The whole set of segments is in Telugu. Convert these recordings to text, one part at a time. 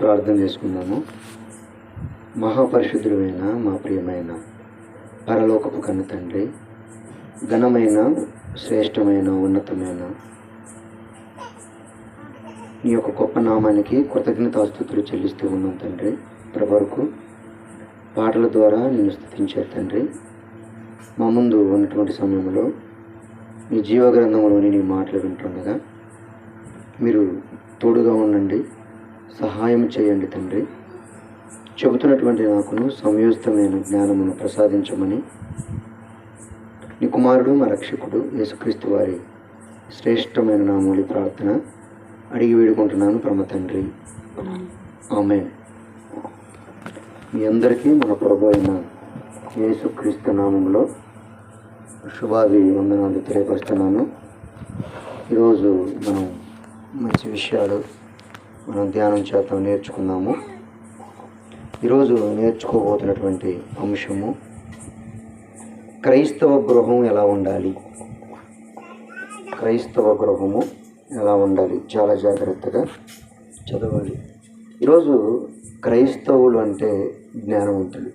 ప్రార్థన చేసుకున్నాము. మహాపరిశుద్ధుడైన మా ప్రియమైన పరలోకపు కన్న తండ్రి, ఘనమైన, శ్రేష్టమైన, ఉన్నతమైన నీ యొక్క గొప్ప నామానికి కృతజ్ఞతాస్తుతులు చెల్లిస్తూ ఉన్నాం తండ్రి. ఇప్పటివరకు పాటల ద్వారా నేను స్తుతించారు తండ్రి. మా ముందు ఉన్నటువంటి సమయంలో నీ జీవగ్రంథంలోని నీ మాటలు వింటుండగా మీరు తోడుగా ఉండండి, సహాయం చేయండి తండ్రి. చెబుతున్నటువంటి నాకును సంయోజితమైన జ్ఞానమును ప్రసాదించమని నీ కుమారుడు మా రక్షకుడు యేసుక్రీస్తు వారి శ్రేష్టమైన నామములు ప్రార్థన అడిగి వేడుకుంటున్నాను పరమ తండ్రి, ఆమేన్. మీ అందరికీ మన ప్రభు అయిన యేసుక్రీస్తు నామంలో శుభాభివందనాలు తెలియపరుస్తున్నాను. ఈరోజు మనం మంచి విషయాలు మనం ధ్యానం చేద్దాం, నేర్చుకుందాము. ఈరోజు నేర్చుకోబోతున్నటువంటి అంశము క్రైస్తవ గృహం ఎలా ఉండాలి. క్రైస్తవ గృహము ఎలా ఉండాలి, చాలా జాగ్రత్తగా చదవాలి. ఈరోజు క్రైస్తవులు అంటే జ్ఞానవంతులు.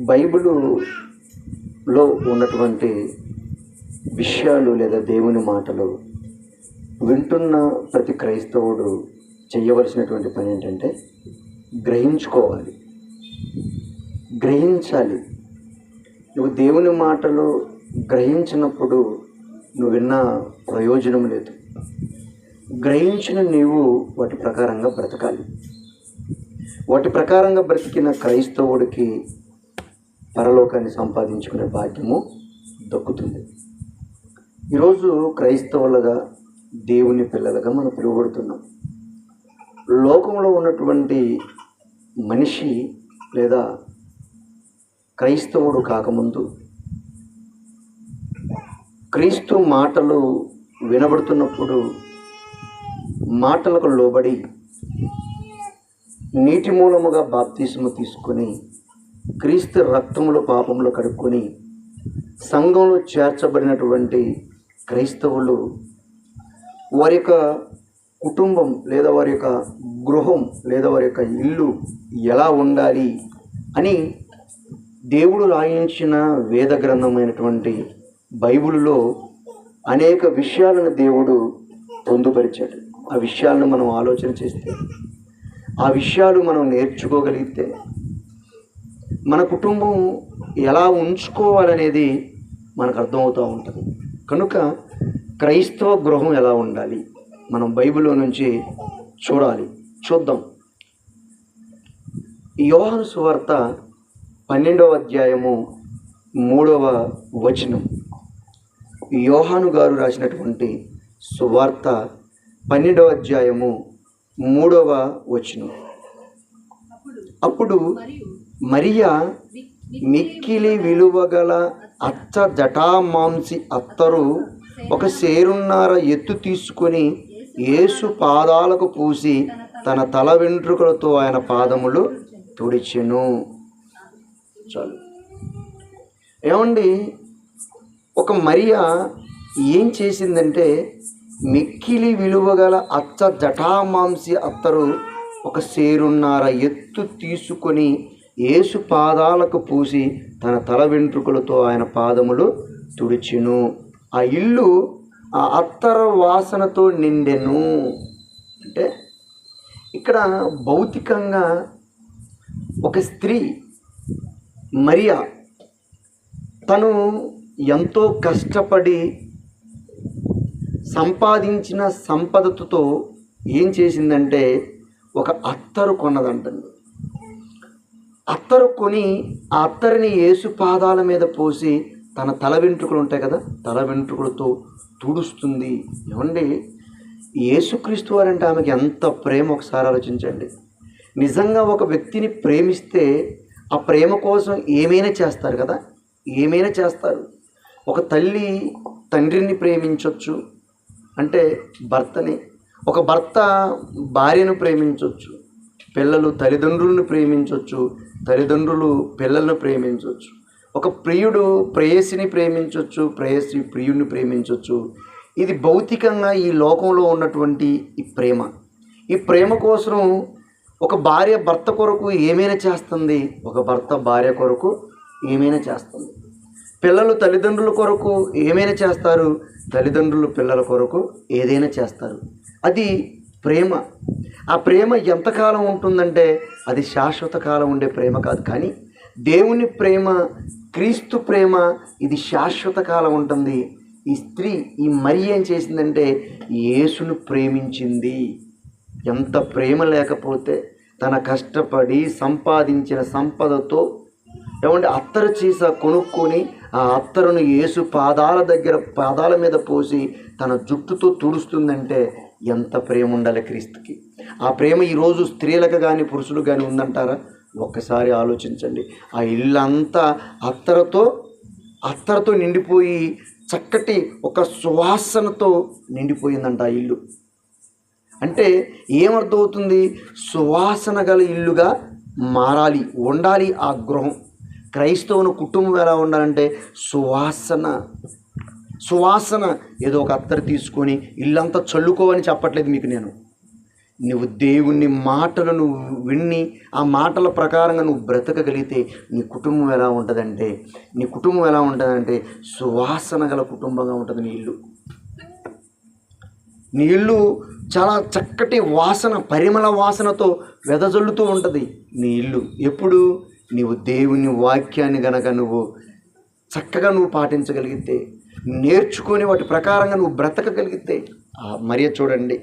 బైబిలులో ఉన్నటువంటి విషయాలు లేదా దేవుని మాటలు వింటున్న ప్రతి క్రైస్తవుడు చేయవలసినటువంటి పని ఏంటంటే గ్రహించుకోవాలి, గ్రహించాలి. నువ్వు దేవుని మాటలు గ్రహించినప్పుడు నువ్వు విన్న ప్రయోజనం లేదు. గ్రహించిన నీవు వాటి ప్రకారంగా బ్రతకాలి. వాటి ప్రకారంగా బ్రతికిన క్రైస్తవుడికి పరలోకాన్ని సంపాదించుకునే భాగ్యము దక్కుతుంది. ఈరోజు క్రైస్తవులుగా, దేవుని పిల్లలుగా మనం పిలువబడుతున్నాం. లోకంలో ఉన్నటువంటి మనిషి లేదా క్రైస్తవుడు కాకముందు క్రీస్తు మాటలు వినబడుతున్నప్పుడు మాటలకు లోబడి నీటి మూలముగా బాప్తిస్ము తీసుకొని క్రీస్తు రక్తములో పాపములు కడుక్కొని సంఘంలో చేర్చబడినటువంటి క్రైస్తవులు వారి యొక్క కుటుంబం లేదా వారి యొక్క గృహం లేదా వారి యొక్క ఇల్లు ఎలా ఉండాలి అని దేవుడు రాయించిన వేద గ్రంథమైనటువంటి బైబిలులో అనేక విషయాలను దేవుడు పొందుపరిచాడు. ఆ విషయాలను మనం ఆలోచన చేస్తే, ఆ విషయాలు మనం నేర్చుకోగలిగితే మన కుటుంబం ఎలా ఉంచుకోవాలనేది మనకు అర్థమవుతూ ఉంటుంది. కనుక క్రైస్తవ గృహం ఎలా ఉండాలి మనం బైబిల్లో నుంచి చూద్దాం. యోహాను సువార్త 12వ అధ్యాయము 3వ వచనం. యోహాను గారు రాసినటువంటి సువార్త 12వ అధ్యాయము 3వ వచనం. అప్పుడు మరియా మిక్కిలి విలువగల అచ్చ జటామాంసి అత్తరు ఒక సేరున్నర ఎత్తు తీసుకొని యేసు పాదాలకు పూసి తన తల వెంట్రుకలతో ఆయన పాదములు తుడిచెను. చాలు. ఏమండి, ఒక మరియా ఏం చేసిందంటే మిక్కిలి విలువగల అచ్చ జటామాంసి అత్తరు ఒక సేరున్నర ఎత్తు తీసుకొని యేసు పాదాలకు పూసి తన తల వెంట్రుకలతో ఆయన పాదములు తుడిచెను. ఆ ఇల్లు ఆ అత్తర వాసనతో నిండెను. అంటే ఇక్కడ భౌతికంగా ఒక స్త్రీ మరియా తను ఎంతో కష్టపడి సంపాదించిన సంపదతో ఏం చేసిందంటే ఒక అత్తరు కొన్నదంటండి. అత్తరు కొని ఆ అత్తరిని యేసు పాదాల మీద పోసి తన తల వెంట్రుకలు ఉంటాయి కదా, తల వెంట్రుకలతో తుడుస్తుంది. ఏమండి, యేసుక్రీస్తు వారంటే ఆమెకి ఎంత ప్రేమ ఒకసారి ఆలోచించండి. నిజంగా ఒక వ్యక్తిని ప్రేమిస్తే ఆ ప్రేమ కోసం ఏమైనా చేస్తారు కదా, ఏమైనా చేస్తారు. ఒక తల్లి తండ్రిని ప్రేమించవచ్చు, అంటే భర్తని. ఒక భర్త భార్యను ప్రేమించవచ్చు, పిల్లలు తల్లిదండ్రులను ప్రేమించవచ్చు, తల్లిదండ్రులు పిల్లలను ప్రేమించవచ్చు. ఒక ప్రియుడు ప్రేయసిని ప్రేమించవచ్చు, ప్రేయసి ప్రియుడిని ప్రేమించవచ్చు. ఇది భౌతికంగా ఈ లోకంలో ఉన్నటువంటి ఈ ప్రేమ. ఈ ప్రేమ కోసం ఒక భార్య భర్త కొరకు ఏమైనా చేస్తుంది, ఒక భర్త భార్య కొరకు ఏమైనా చేస్తుంది. పిల్లలు తల్లిదండ్రుల కొరకు ఏమైనా చేస్తారు, తల్లిదండ్రులు పిల్లల కొరకు ఏదైనా చేస్తారు. అది ప్రేమ. ఆ ప్రేమ ఎంతకాలం ఉంటుందంటే అది శాశ్వత కాలం ఉండే ప్రేమ కాదు. కానీ దేవుని ప్రేమ, క్రీస్తు ప్రేమ, ఇది శాశ్వత కాలం ఉంటుంది. ఈ స్త్రీ, ఈ మరి ఏం చేసిందంటే యేసును ప్రేమించింది. ఎంత ప్రేమ లేకపోతే తన కష్టపడి సంపాదించిన సంపదతో అత్తరు చీస కొనుక్కొని ఆ అత్తరును యేసు పాదాల మీద పోసి తన జుట్టుతో తుడుస్తుందంటే ఎంత ప్రేమ ఉండాలి క్రీస్తుకి. ఆ ప్రేమ ఈరోజు స్త్రీలకు కానీ పురుషులకు కానీ ఉందంటారా? ఒక్కసారి ఆలోచించండి. ఆ ఇల్లంతా అత్తరుతో నిండిపోయి చక్కటి ఒక సువాసనతో నిండిపోయిందంట ఆ ఇల్లు. అంటే ఏమర్థమవుతుంది? సువాసన గల ఇల్లుగా మారాలి, ఉండాలి ఆ గృహం. క్రైస్తవుని కుటుంబం ఎలా ఉండాలంటే సువాసన. ఏదో ఒక అత్తరు తీసుకొని ఇల్లంతా చల్లుకోవని చెప్పట్లేదు మీకు నేను. నువ్వు దేవుని మాటలు నువ్వు విని ఆ మాటల ప్రకారంగా నువ్వు బ్రతకగలిగితే నీ కుటుంబం ఎలా ఉంటుందంటే సువాసన గల కుటుంబంగా ఉంటుంది నీ ఇల్లు చాలా చక్కటి వాసన, పరిమళ వాసనతో వెదజల్లుతూ ఉంటుంది నీ ఇల్లు. ఎప్పుడు? నీవు దేవుని వాక్యాన్ని గనక నువ్వు చక్కగా పాటించగలిగితే, నేర్చుకొని వాటి ప్రకారంగా నువ్వు బ్రతకగలిగితే. మరియ చూడండి,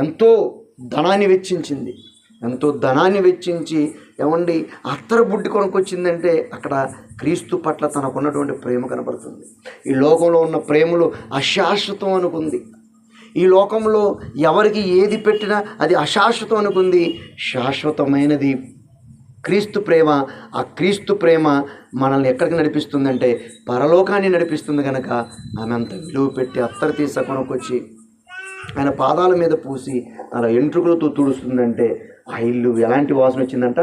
ఎంతో ధనాన్ని వెచ్చించి అత్తరు బుడ్డి కొనుక్కొచ్చిందంటే అక్కడ క్రీస్తు పట్ల తనకున్నటువంటి ప్రేమ కనపడుతుంది. ఈ లోకంలో ఉన్న ప్రేమలు అశాశ్వతం అనుకుంది. ఈ లోకంలో ఎవరికి ఏది పెట్టినా అది అశాశ్వతం అనుకుంది. శాశ్వతమైనది క్రీస్తు ప్రేమ. ఆ క్రీస్తు ప్రేమ మనల్ని ఎక్కడికి నడిపిస్తుందంటే పరలోకాన్ని నడిపిస్తుంది. కనుక ఆమె అంత విలువ పెట్టి అత్తరు తీస కొనుక్కొచ్చి ఆయన పాదాల మీద పూసి అలా ఎంట్రుకలతో తుడుస్తుందంటే ఆ ఇల్లు ఎలాంటి వాసన వచ్చిందంట?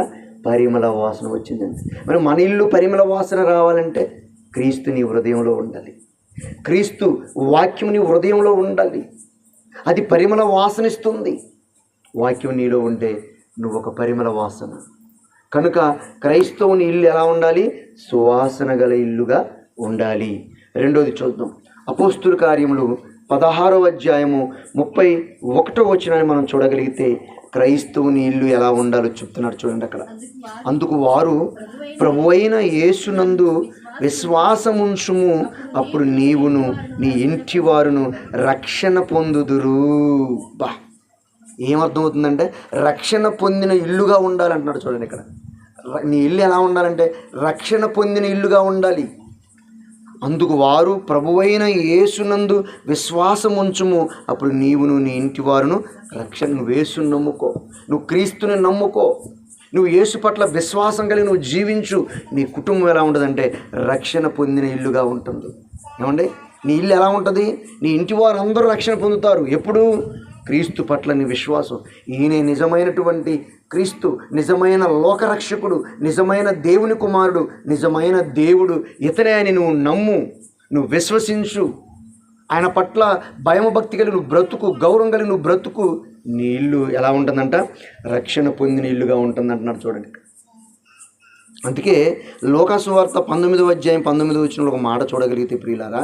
పరిమళ వాసన వచ్చిందండి. మరి మన ఇల్లు పరిమళ వాసన రావాలంటే క్రీస్తు నీ హృదయంలో ఉండాలి, క్రీస్తు వాక్యం నీ హృదయంలో ఉండాలి. అది పరిమళ వాసన ఇస్తుంది. వాక్యం నీలో ఉంటే నువ్వు ఒక పరిమళ వాసన. కనుక క్రైస్తవుని ఇల్లు ఎలా ఉండాలి? సువాసన గల ఇల్లుగా ఉండాలి. రెండోది చూద్దాం. అపోస్తుల కార్యములు 16వ అధ్యాయము 31వ వచనాన్ని మనం చూడగలిగితే క్రైస్తవుని ఇల్లు ఎలా ఉండాలో చెప్తున్నాడు చూడండి అక్కడ. అందుకు వారు ప్రభువైన యేసునందు విశ్వాసముంచుము, అప్పుడు నీవును నీ ఇంటి వారును రక్షణ పొందుదురు. ఏమర్థమవుతుందంటే రక్షణ పొందిన ఇల్లుగా ఉండాలంటున్నాడు చూడండి ఇక్కడ. నీ ఇల్లు ఎలా ఉండాలంటే రక్షణ పొందిన ఇల్లుగా ఉండాలి. అందుకు వారు ప్రభువైన యేసునందు విశ్వాసముంచుము, అప్పుడు నీవును నీ ఇంటి వారును రక్షణ. నువ్వు యేసుని నమ్ముకో, నువ్వు క్రీస్తుని నమ్ముకో, నువ్వు యేసు పట్ల విశ్వాసం కలిగి నువ్వు జీవించు. నీ కుటుంబం ఎలా ఉంటుందంటే రక్షణ పొందిన ఇల్లుగా ఉంటుంది. నీ ఇల్లు ఎలా ఉంటుంది? నీ ఇంటి వారు అందరూ రక్షణ పొందుతారు. ఎప్పుడు? క్రీస్తు పట్ల నీ విశ్వాసం. ఈయనే నిజమైనటువంటి క్రీస్తు, నిజమైన లోకరక్షకుడు, నిజమైన దేవుని కుమారుడు, నిజమైన దేవుడు ఇతనే అని నువ్వు నమ్ము, నువ్వు విశ్వసించు. ఆయన పట్ల భయభక్తి కలిగి నువ్వు బ్రతుకు, గౌరవం కలిగి నువ్వు బ్రతుకు. నీ ఇల్లు ఎలా ఉంటుందంట? రక్షణ పొందిన ఇల్లుగా ఉంటుంది అంటున్నాడు చూడండి. అందుకే లోకాసు వార్త 19వ అధ్యాయం 19వ వచనంలో ఒక మాట చూడగలిగితే ప్రియులారా,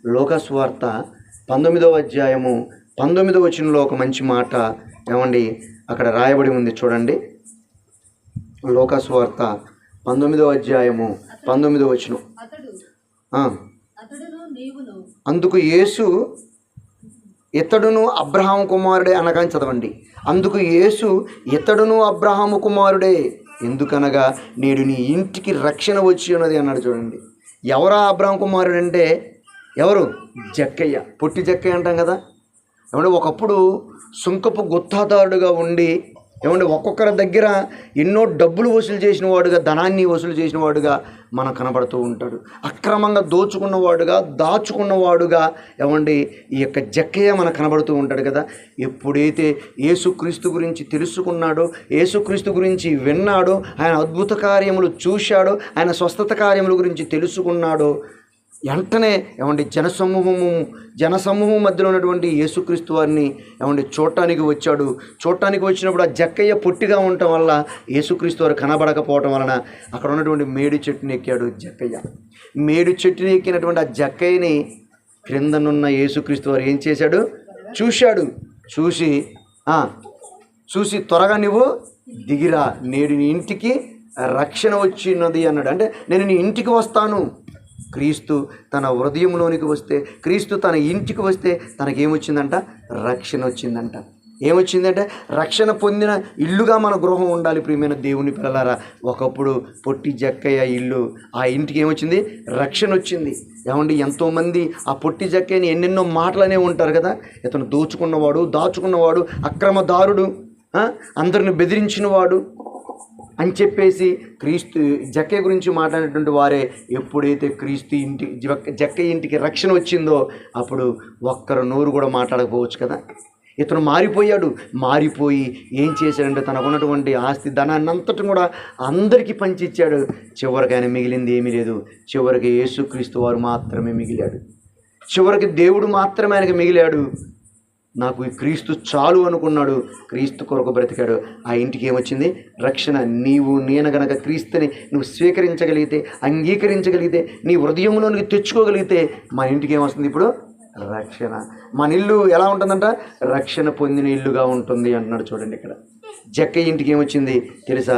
లోకాసు వార్త 19వ అధ్యాయము 19వ వచనంలో ఒక మంచి మాట అక్కడ రాయబడి ఉంది చూడండి. లోకాసు వార్త 19వ అధ్యాయము 19వ వచనం. అందుకు యేసు ఇతడును అబ్రహాము కుమారుడే అనగానే చదవండి. అందుకు యేసు ఇతడును అబ్రహాము కుమారుడే, ఎందుకనగా నేడు నీ ఇంటికి రక్షణ వచ్చి ఉన్నది అన్నాడు చూడండి. ఎవరా అబ్రహాం కుమారుడు అంటే? ఎవరు? జక్కయ్య, పొట్టి జక్కయ్య అంటాం కదా. ఒకప్పుడు సుంకపు గుత్తాదారుడుగా ఉండి ఒక్కొక్కరి దగ్గర ఎన్నో డబ్బులు వసూలు చేసిన వాడుగా, ధనాన్ని వసూలు చేసిన వాడుగా మనకు కనబడుతూ ఉంటాడు. అక్రమంగా దోచుకున్నవాడుగా, దాచుకున్నవాడుగా ఈ యొక్క జక్కయ్య మనకు కనబడుతూ ఉంటాడు కదా. ఎప్పుడైతే యేసుక్రీస్తు గురించి తెలుసుకున్నాడో, యేసుక్రీస్తు గురించి విన్నాడో, ఆయన అద్భుత కార్యములు చూశాడో, ఆయన స్వస్థత కార్యముల గురించి తెలుసుకున్నాడో, వెంటనే ఏమండి జనసమూహం మధ్యలో ఉన్నటువంటి యేసుక్రీస్తు వారిని ఏమండి చూడటానికి వచ్చాడు. చూడటానికి వచ్చినప్పుడు ఆ జక్కయ్య పొట్టిగా ఉండటం వల్ల యేసుక్రీస్తు వారు కనబడకపోవటం వలన అక్కడ ఉన్నటువంటి మేడి చెట్టుని ఎక్కాడు జక్కయ్య. మేడి చెట్టుని ఎక్కినటువంటి ఆ జక్కయ్యని క్రిందనున్న యేసుక్రీస్తు వారు ఏం చేశాడు, చూశాడు. చూసి త్వరగా నువ్వు దిగిరా, నేడు నీ ఇంటికి రక్షణ వచ్చినది అన్నాడు. అంటే నేను నీ ఇంటికి వస్తాను. క్రీస్తు తన హృదయంలోనికి వస్తే, క్రీస్తు తన ఇంటికి వస్తే తనకేమొచ్చిందంట, రక్షణ వచ్చిందంట. ఏమొచ్చిందంటే రక్షణ పొందిన ఇల్లుగా మన గృహం ఉండాలి. ప్రియమైన దేవుని పిల్లలారా, ఒకప్పుడు పొట్టి జక్కయ్య ఇల్లు, ఆ ఇంటికి ఏమొచ్చింది, రక్షణ వచ్చింది. ఏమండి ఎంతోమంది ఆ పొట్టి జక్కయ్యని ఎన్నెన్నో మాటలనే ఉంటారు కదా, ఇతను దోచుకున్నవాడు, దాచుకున్నవాడు, అక్రమదారుడు, అందరిని బెదిరించినవాడు అని చెప్పేసి క్రీస్తు జక్కయ్య గురించి మాట్లాడినటువంటి వారే ఎప్పుడైతే క్రీస్తు జక్కయ్య ఇంటికి రక్షణ వచ్చిందో అప్పుడు ఒక్కరు నోరు కూడా మాట్లాడకపోవచ్చు కదా. ఇతను మారిపోయి ఏం చేశాడంటే తనకున్నటువంటి ఆస్తి ధనాన్ని అంతటి కూడా అందరికీ పంచిచ్చాడు. చివరికి ఆయన మిగిలింది ఏమీ లేదు. చివరికి యేసుక్రీస్తు వారు మాత్రమే మిగిలాడు. చివరికి దేవుడు మాత్రమే ఆయనకు మిగిలాడు. నాకు ఈ క్రీస్తు చాలు అనుకున్నాడు, క్రీస్తు కొరకు బ్రతికాడు. ఆ ఇంటికి ఏమొచ్చింది, రక్షణ. నేను గనక క్రీస్తుని నువ్వు స్వీకరించగలిగితే, అంగీకరించగలిగితే, నీ హృదయంలోనికి తెచ్చుకోగలిగితే మా ఇంటికి ఏమొస్తుంది ఇప్పుడు, రక్షణ. మన ఇల్లు ఎలా ఉంటుందంట, రక్షణ పొందిన ఇల్లుగా ఉంటుంది అంటున్నాడు. చూడండి ఇక్కడ జక్కయ్య ఇంటికి ఏమొచ్చింది తెలుసా,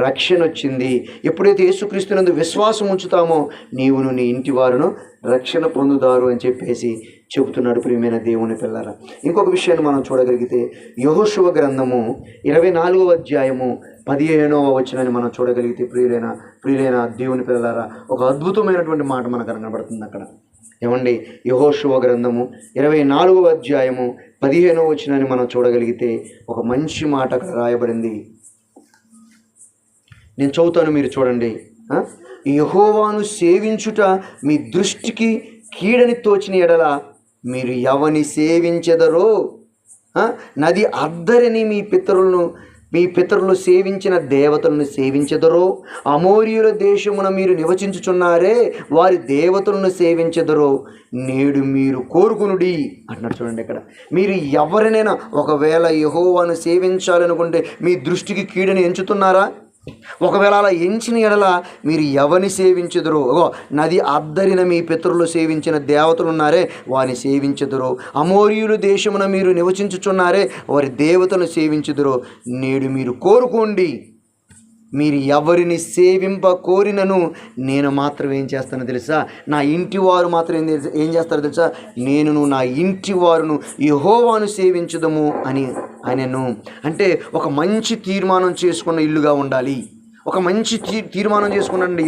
రక్షణ వచ్చింది. ఎప్పుడైతే యేసుక్రీస్తునందు విశ్వాసం ఉంచుతామో నీవును నీ ఇంటి వారును రక్షణ పొందుతారు అని చెప్పేసి చెబుతున్నాడు. ప్రియమైన దేవుని పిల్లరా, ఇంకొక విషయాన్ని మనం చూడగలిగితే యెహోషువ గ్రంథము 24వ అధ్యాయము 15వ వచనాన్ని మనం చూడగలిగితే ప్రియులైన దేవుని పిల్లలారా, ఒక అద్భుతమైనటువంటి మాట మనకు కనబడుతుంది అక్కడ. ఏమండి యెహోషువ గ్రంథము 24వ అధ్యాయము 15వ వచనాన్ని మనం చూడగలిగితే ఒక మంచి మాట అక్కడ రాయబడింది. నేను చదువుతాను, మీరు చూడండి. యెహోవాను సేవించుట మీ దృష్టికి కీడని తోచిన ఎడల మీరు ఎవని సేవించెదరో, నది అద్దరిని మీ పితరులు సేవించిన దేవతలను సేవించెదరో, అమోరీయుల దేశమున మీరు నివసించుచున్నారే వారి దేవతలను సేవించెదరో, నేడు మీరు కోరుకునుడి అంటున్నాడు. చూడండి ఇక్కడ, మీరు ఎవరినైనా ఒకవేళ యెహోవాను సేవించాలనుకుంటే మీ దృష్టికి కీడని ఎంచుతున్నారా? ఒకవేళ అలా ఎంచిన ఎడల మీరు ఎవరిని సేవించెదరో, నది అద్దరిన మీ పితరులు సేవించిన దేవతలు ఉన్నారే వారిని సేవించెదరో, అమోరీయుల దేశమున మీరు నివసించుచున్నారే వారి దేవతలను సేవించెదరో, నేడు మీరు కోరుకోండి. మీరు ఎవరిని సేవింప కోరినను నేను మాత్రం ఏం చేస్తానో తెలుసా, నా ఇంటి వారు మాత్రం ఏం చేస్తారో తెలుసా, నేనును నా ఇంటి వారును యెహోవాను సేవించుదము అని ఆయనను. అంటే ఒక మంచి తీర్మానం చేసుకున్న ఇల్లుగా ఉండాలి. ఒక మంచి తీర్మానం చేసుకున్నాడండి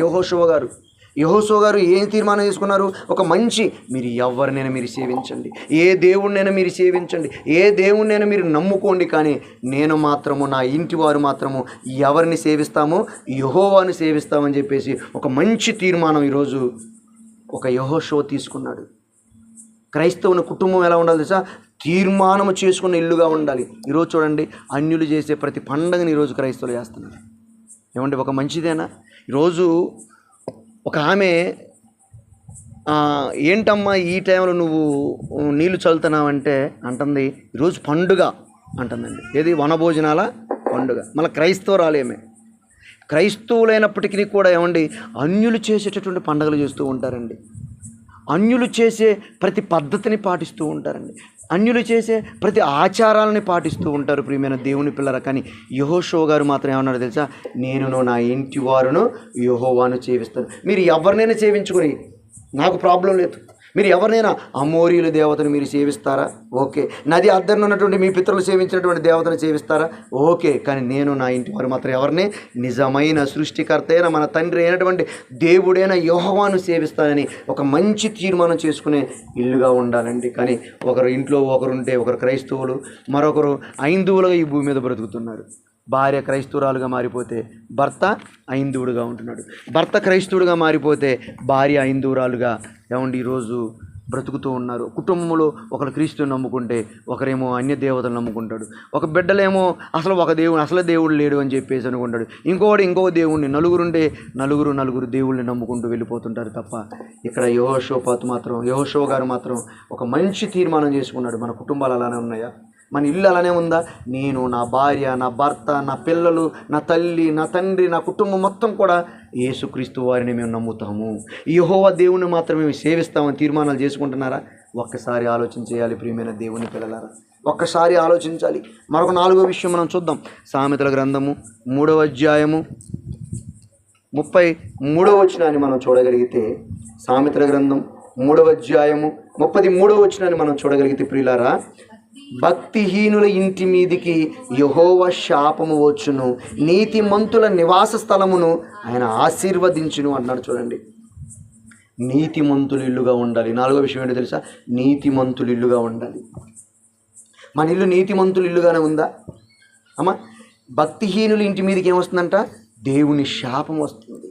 యెహోషువ గారు ఏం తీర్మానం చేసుకున్నారు, ఒక మంచి, మీరు ఎవరినైనా మీరు సేవించండి, ఏ దేవుడినైనా మీరు సేవించండి, ఏ దేవుడినైనా మీరు నమ్ముకోండి, కానీ నేను మాత్రము నా ఇంటి వారు మాత్రము ఎవరిని సేవిస్తామో యెహోవాను సేవిస్తామని చెప్పేసి ఒక మంచి తీర్మానం ఈరోజు ఒక యెహోషువ తీసుకున్నాడు. క్రైస్తవుని కుటుంబం ఎలా ఉండాలి తెలుసా, తీర్మానం చేసుకున్న ఇల్లుగా ఉండాలి. ఈరోజు చూడండి, అన్యులు చేసే ప్రతి పండగని ఈరోజు క్రైస్తవులు చేస్తున్నారు. ఏమంటే ఒక మంచిదేనా? ఈరోజు ఒక ఆమె ఏంటమ్మా ఈ టైంలో నువ్వు నీళ్లు చల్లుతున్నావంటే అంటుంది, ఈరోజు పండుగ అంటుందండి. ఏది, వనభోజనాల పండుగ. మళ్ళీ క్రైస్తవురాలేమే, క్రైస్తవులైనప్పటికీ కూడా ఏమండి అన్యులు చేసేటటువంటి పండుగలు చేస్తూ ఉంటారండి. అన్యులు చేసే ప్రతి పద్ధతిని పాటిస్తూ ఉంటారండి. అన్యులు చేసే ప్రతి ఆచారాలని పాటిస్తూ ఉంటారు. ప్రియమైన దేవుని పిల్లరా, కానీ యెహోషువ గారు మాత్రం ఏమన్నారో తెలుసా, నేనును నా ఇంటి వారును యెహోవాను సేవిస్తాను. మీరు ఎవరినైనా సేవించుకొని నాకు ప్రాబ్లం లేదు. మీరు ఎవరినైనా అమోరీయుల దేవతను మీరు సేవిస్తారా? ఓకే. నది అద్దరిన ఉన్నటువంటి మీ పితరులు సేవించినటువంటి దేవతను సేవిస్తారా? ఓకే. కానీ నేను నా ఇంటి వారు మాత్రం ఎవరిని, నిజమైన సృష్టికర్త అయిన మన తండ్రి అయినటువంటి దేవుడైన యెహోవాను సేవిస్తానని ఒక మంచి తీర్మానం చేసుకునే ఇల్లుగా ఉండాలండి. కానీ ఒకరు ఇంట్లో ఒకరుంటే ఒకరు క్రైస్తవులు, మరొకరు హైందువులుగా ఈ భూమి మీద బ్రతుకుతున్నారు. భార్య క్రైస్తవురాలుగా మారిపోతే భర్త హైందువుడుగా ఉంటున్నాడు. భర్త క్రైస్తవుడుగా మారిపోతే భార్య హైందువురాలుగా. ఏమండి ఈరోజు బ్రతుకుతూ ఉన్నారు. కుటుంబంలో ఒకరు క్రీస్తుని నమ్ముకుంటే ఒకరేమో అన్య దేవతలు నమ్ముకుంటాడు. ఒక బిడ్డలేమో అసలు ఒక దేవుడు అసలు దేవుడు లేడు అని చెప్పేసి అనుకుంటాడు. ఇంకో దేవుడిని నలుగురుంటే నలుగురు దేవుళ్ళని నమ్ముకుంటూ వెళ్ళిపోతుంటారు తప్ప ఇక్కడ యెహోషువ గారు మాత్రం ఒక మంచి తీర్మానం చేసుకున్నాడు. మన కుటుంబాలు అలానే ఉన్నాయా? మన ఇల్లు అలానే ఉందా? నేను, నా భార్య, నా భర్త, నా పిల్లలు, నా తల్లి, నా తండ్రి, నా కుటుంబం మొత్తం కూడా యేసుక్రీస్తు వారిని మేము నమ్ముతాము, యెహోవా దేవుని మాత్రమే మేము సేవిస్తామని తీర్మానాలు చేసుకుంటున్నారా? ఒక్కసారి ఆలోచన చేయాలి ప్రియమైన దేవుని పిల్లలారా, ఒక్కసారి ఆలోచించాలి. మరొక 4వ విషయం మనం చూద్దాం. సామెతల గ్రంథము 3వ అధ్యాయము 33వ వచనాన్ని మనం చూడగలిగితే, సామెతల గ్రంథం 3వ అధ్యాయము 33వ వచనాన్ని మనం చూడగలిగితే ప్రియులారా, భక్తిహీనుల ఇంటి మీదికి యెహోవా శాపము వచ్చును, నీతిమంతుల నివాస స్థలమును ఆయన ఆశీర్వదించును అన్నాడు. చూడండి, నీతిమంతులు ఇల్లుగా ఉండాలి. 4వ విషయం ఏంటో తెలుసా? నీతిమంతులు ఇల్లుగా ఉండాలి. మన ఇల్లు నీతిమంతులు ఇల్లుగానే ఉందా అమ్మా? భక్తిహీనుల ఇంటి మీదకి ఏమొస్తుందంట? దేవుని శాపం వస్తుంది.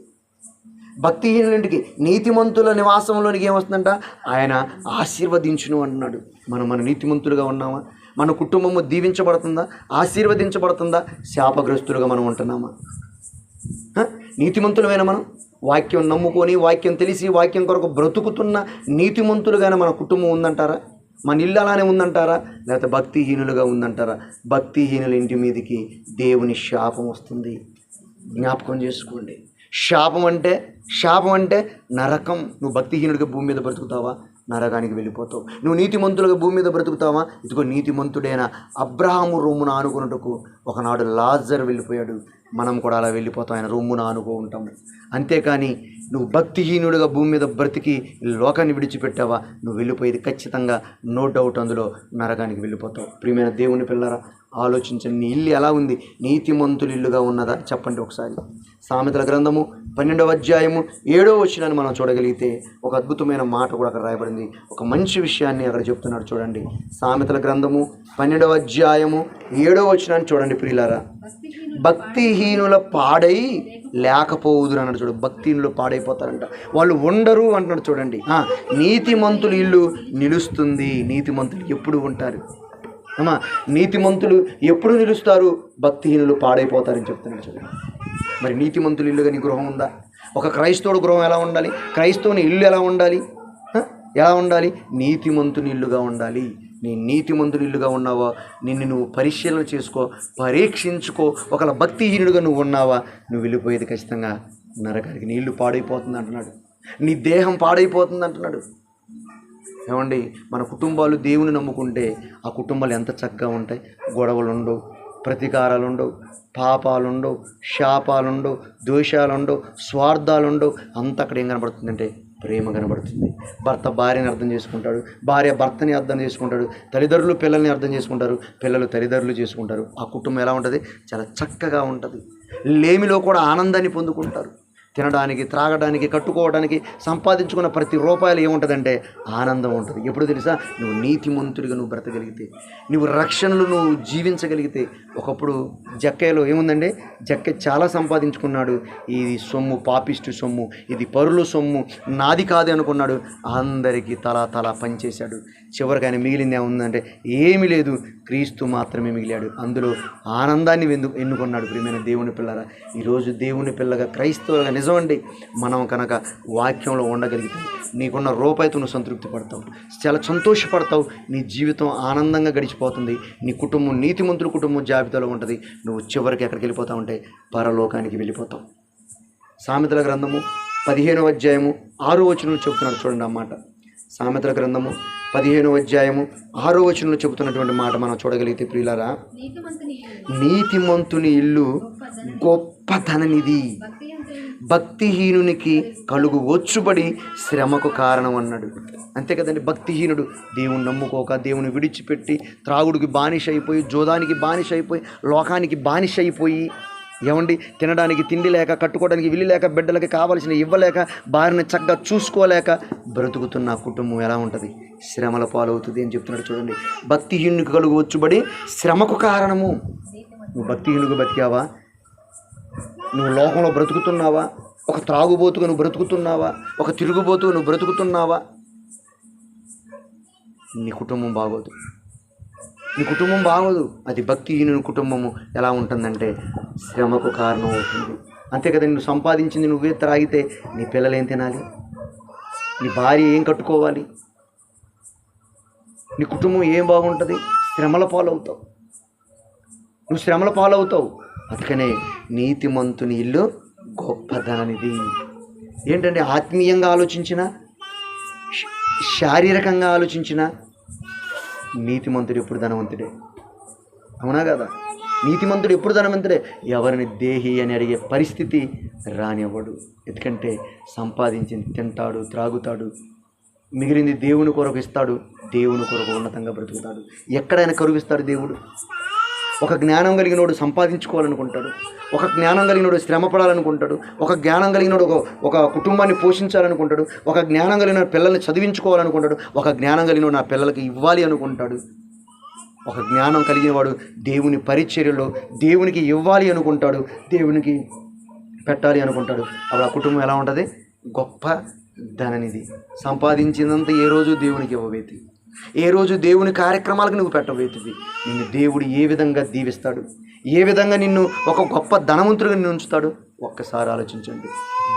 భక్తిహీనుల ఇంటికి, నీతిమంతుల నివాసంలోనికి ఏమొస్తుందంట? ఆయన ఆశీర్వదించును అన్నాడు. మన నీతిమంతులుగా ఉన్నామా? మన కుటుంబము దీవించబడుతుందా? ఆశీర్వదించబడుతుందా? శాపగ్రస్తులుగా మనం ఉంటున్నామా? నీతిమంతులమైన మనం వాక్యం నమ్ముకొని, వాక్యం తెలిసి, వాక్యం కొరకు బ్రతుకుతున్న నీతిమంతులుగానే మన కుటుంబం ఉందంటారా? మన ఇల్లు అలానే ఉందంటారా? లేకపోతే భక్తిహీనులుగా ఉందంటారా? భక్తిహీనుల ఇంటి మీదకి దేవుని శాపం వస్తుంది. జ్ఞాపకం చేసుకోండి. శాపం అంటే నరకం. నువ్వు భక్తిహీనుడిగా భూమి మీద బ్రతుకుతావా? నరకానికి వెళ్ళిపోతావు. నువ్వు నీతిమంతులుగా భూమి మీద బ్రతుకుతావా? ఇదిగో నీతిమంతుడైన అబ్రహాము రొమ్మున ఆనుకున్నట్టుకు ఒకనాడు లాజర్ వెళ్ళిపోయాడు. మనం కూడా అలా వెళ్ళిపోతాం, ఆయన రొమ్మున ఆనుకో ఉంటాము. అంతేకాని నువ్వు భక్తిహీనుడిగా భూమి మీద బ్రతికి లోకాన్ని విడిచిపెట్టావా, నువ్వు వెళ్ళిపోయేది ఖచ్చితంగా నో డౌట్ అందులో నరకానికి వెళ్ళిపోతావు. ప్రియమైన దేవుని పిల్లరా, ఆలోచించండి. నీ ఇల్లు ఎలా ఉంది? నీతిమంతుల ఇల్లుగా ఉన్నదా? చెప్పండి ఒకసారి. సామెతల గ్రంథము 12వ అధ్యాయము 7వ వచనాన్ని మనం చూడగలిగితే ఒక అద్భుతమైన మాట కూడా అక్కడ రాయబడింది. ఒక మంచి విషయాన్ని అక్కడ చెప్తున్నాడు. చూడండి, సామెతల గ్రంథము 12వ అధ్యాయము 7వ వచనాన్ని చూడండి ప్రియులారా. భక్తిహీనుల పాడై లేకపోవుదురు అన్నాడు. చూడు, భక్తిహీనులు పాడైపోతారంట, వాళ్ళు ఉండరు అంటున్నాడు. చూడండి, నీతిమంతుల ఇల్లు నిలుస్తుంది. నీతిమంతులు ఎప్పుడు ఉంటారు అమ్మా? నీతిమంతులు ఎప్పుడు నిలుస్తారు? భక్తిహీనులు పాడైపోతారని చెప్తున్నాడు. చూడండి, మరి నీతిమంతుల ఇల్లుగా నీ గృహం ఉందా? ఒక క్రైస్తవుడు గృహం ఎలా ఉండాలి? క్రైస్తవుని ఇల్లు ఎలా ఉండాలి? నీతిమంతుని ఇల్లుగా ఉండాలి. నీ నీతిమంతుని ఇల్లుగా ఉన్నావా? నిన్ను నువ్వు పరిశీలన చేసుకో, పరీక్షించుకో. ఒకవేళ భక్తిహీనుడిగా నువ్వు ఉన్నావా, నువ్వు వెళ్ళిపోయేది ఖచ్చితంగా నరకానికి. నీ ఇల్లు పాడైపోతుంది అంటున్నాడు, నీ దేహం పాడైపోతుంది అంటున్నాడు. ఏమండి, మన కుటుంబాలు దేవుని నమ్ముకుంటే ఆ కుటుంబాలు ఎంత చక్కగా ఉంటాయి. గొడవలు ఉండవు, ప్రతీకారాలు ఉండవు, పాపాలు ఉండవు, శాపాలు ఉండవు, ద్వేషాలు ఉండవు, స్వార్థాలు ఉండవు. అంత అక్కడ ఏం కనబడుతుందంటే ప్రేమ కనబడుతుంది. భర్త భార్యని అర్థం చేసుకుంటాడు, భార్య భర్తని అర్థం చేసుకుంటాడు, తల్లిదండ్రులు పిల్లల్ని అర్థం చేసుకుంటారు, పిల్లలు తల్లిదండ్రులు చేసుకుంటారు. ఆ కుటుంబం ఎలా ఉంటుంది? చాలా చక్కగా ఉంటుంది. లేమిలో కూడా ఆనందాన్ని పొందుకుంటారు. తినడానికి, త్రాగడానికి, కట్టుకోవడానికి సంపాదించుకున్న ప్రతి రూపాయలు ఏముంటుందంటే ఆనందం ఉంటుంది. ఎప్పుడు తెలుసా? నువ్వు నీతిమంతుడిగా నువ్వు బ్రతకగలిగితే, నువ్వు రక్షణలు నువ్వు జీవించగలిగితే. ఒకప్పుడు జక్కయ్యలో ఏముందండి? జక్కయ్య చాలా సంపాదించుకున్నాడు. ఇది సొమ్ము, పాపిష్టి సొమ్ము, ఇది పరుల సొమ్ము, నాది కాదు అనుకున్నాడు. అందరికీ తలా పనిచేశాడు. చివరికి ఆయన మిగిలింది ఏముందంటే ఏమీ లేదు, క్రీస్తు మాత్రమే మిగిలాడు. అందులో ఆనందాన్ని ఎన్నుకున్నాడు. ప్రియమైన దేవుని పిల్లరా, ఈరోజు దేవుని పిల్లగా క్రైస్తవులుగా నిజమండి మనం కనుక వాక్యంలో ఉండగలిగితే నీకున్న రూపాయితో నువ్వు సంతృప్తి పడతావు, చాలా సంతోషపడతావు, నీ జీవితం ఆనందంగా గడిచిపోతుంది. నీ కుటుంబం నీతిమంతుల కుటుంబం జాబితాలో ఉంటుంది. నువ్వు చివరికి ఎక్కడికి వెళ్ళిపోతావు అంటే పరలోకానికి వెళ్ళిపోతావు. సామెతల గ్రంథము 15వ అధ్యాయము 6వ వచనంలో చెబుతున్నాడు. చూడండి ఆ మాట. సామెతల గ్రంథము 15వ అధ్యాయము 6వ వచనంలో చెబుతున్నటువంటి మాట మనం చూడగలిగితే ప్రియులారా, నీతిమంతుని ఇల్లు గొప్ప ధననిధి, భక్తిహీనునికి కలుగు వచ్చుబడి శ్రమకు కారణం అన్నాడు. అంతే కదండి. భక్తిహీనుడు దేవుని నమ్ముకోక, దేవుని విడిచిపెట్టి, త్రాగుడికి బానిస అయిపోయి, జోదానికి బానిస అయిపోయి, లోకానికి బానిస అయిపోయి, ఏమండి తినడానికి తిండి లేక, కట్టుకోవడానికి విల్లు లేక, బిడ్డలకి కావాల్సిన ఇవ్వలేక, భార్యని చక్కగా చూసుకోలేక బ్రతుకుతున్న కుటుంబం ఎలా ఉంటుంది? శ్రమల పాలవుతుంది అని చెప్తున్నాడు. చూడండి, భక్తిహీనునికి కలుగు వచ్చుబడి శ్రమకు కారణము. నువ్వు భక్తిహీనుగా బతికావా? నువ్వు లోకంలో బ్రతుకుతున్నావా? ఒక త్రాగుబోతుగా నువ్వు బ్రతుకుతున్నావా? ఒక తిరుగుబోతుగా నువ్వు బ్రతుకుతున్నావా? నీ కుటుంబం బాగోదు, నీ కుటుంబం బాగోదు. అది భక్తిహీనుని కుటుంబము ఎలా ఉంటుందంటే శ్రమకు కారణం అవుతుంది. అంతే కదా, నువ్వు సంపాదించింది నువ్వే త్రాగితే నీ పిల్లలు ఏం తినాలి, నీ భార్య ఏం కట్టుకోవాలి, నీ కుటుంబం ఏం బాగుంటుంది? శ్రమల పాలవుతావు, నువ్వు శ్రమల పాలవుతావు. అందుకనే నీతిమంతుని ఇల్లు గొప్పదననిది. ఏంటంటే ఆత్మీయంగా ఆలోచించిన, శారీరకంగా ఆలోచించిన నీతిమంతుడు ఎప్పుడు ధనవంతుడే. అవునా కదా? నీతిమంతుడు ఎప్పుడు ధనవంతుడే. ఎవరిని దేహి అని అడిగే పరిస్థితి రానివ్వడు. ఎందుకంటే సంపాదించింది తింటాడు, త్రాగుతాడు, మిగిలింది దేవుని కొరకు ఇస్తాడు, దేవుని కొరకు ఉన్నతంగా బ్రతుకుతాడు. ఎక్కడైనా కరువిస్తాడు దేవుడు. ఒక జ్ఞానం కలిగినోడు సంపాదించుకోవాలనుకుంటాడు, ఒక జ్ఞానం కలిగినోడు శ్రమ పడాలనుకుంటాడు, ఒక జ్ఞానం కలిగినోడు ఒక కుటుంబాన్ని పోషించాలనుకుంటాడు, ఒక జ్ఞానం కలిగిన పిల్లల్ని చదివించుకోవాలనుకుంటాడు, ఒక జ్ఞానం కలిగినోడు నా పిల్లలకి ఇవ్వాలి అనుకుంటాడు. ఒక జ్ఞానం కలిగిన వాడు దేవుని పరిచర్యలో దేవునికి ఇవ్వాలి అనుకుంటాడు, దేవునికి పెట్టాలి అనుకుంటాడు. అప్పుడు ఆ కుటుంబం ఎలా ఉంటుంది? గొప్ప ధననిధి. సంపాదించినంత ఏ రోజు దేవునికి ఇవ్వవేతి, ఏ రోజు దేవుని కార్యక్రమాలకు నువ్వు పెట్టవేతివి. నిన్ను దేవుడు ఏ విధంగా దీవిస్తాడు, ఏ విధంగా నిన్ను ఒక గొప్ప ధనవంతుడిగా నిన్ను ఉంచుతాడు ఒక్కసారి ఆలోచించండి.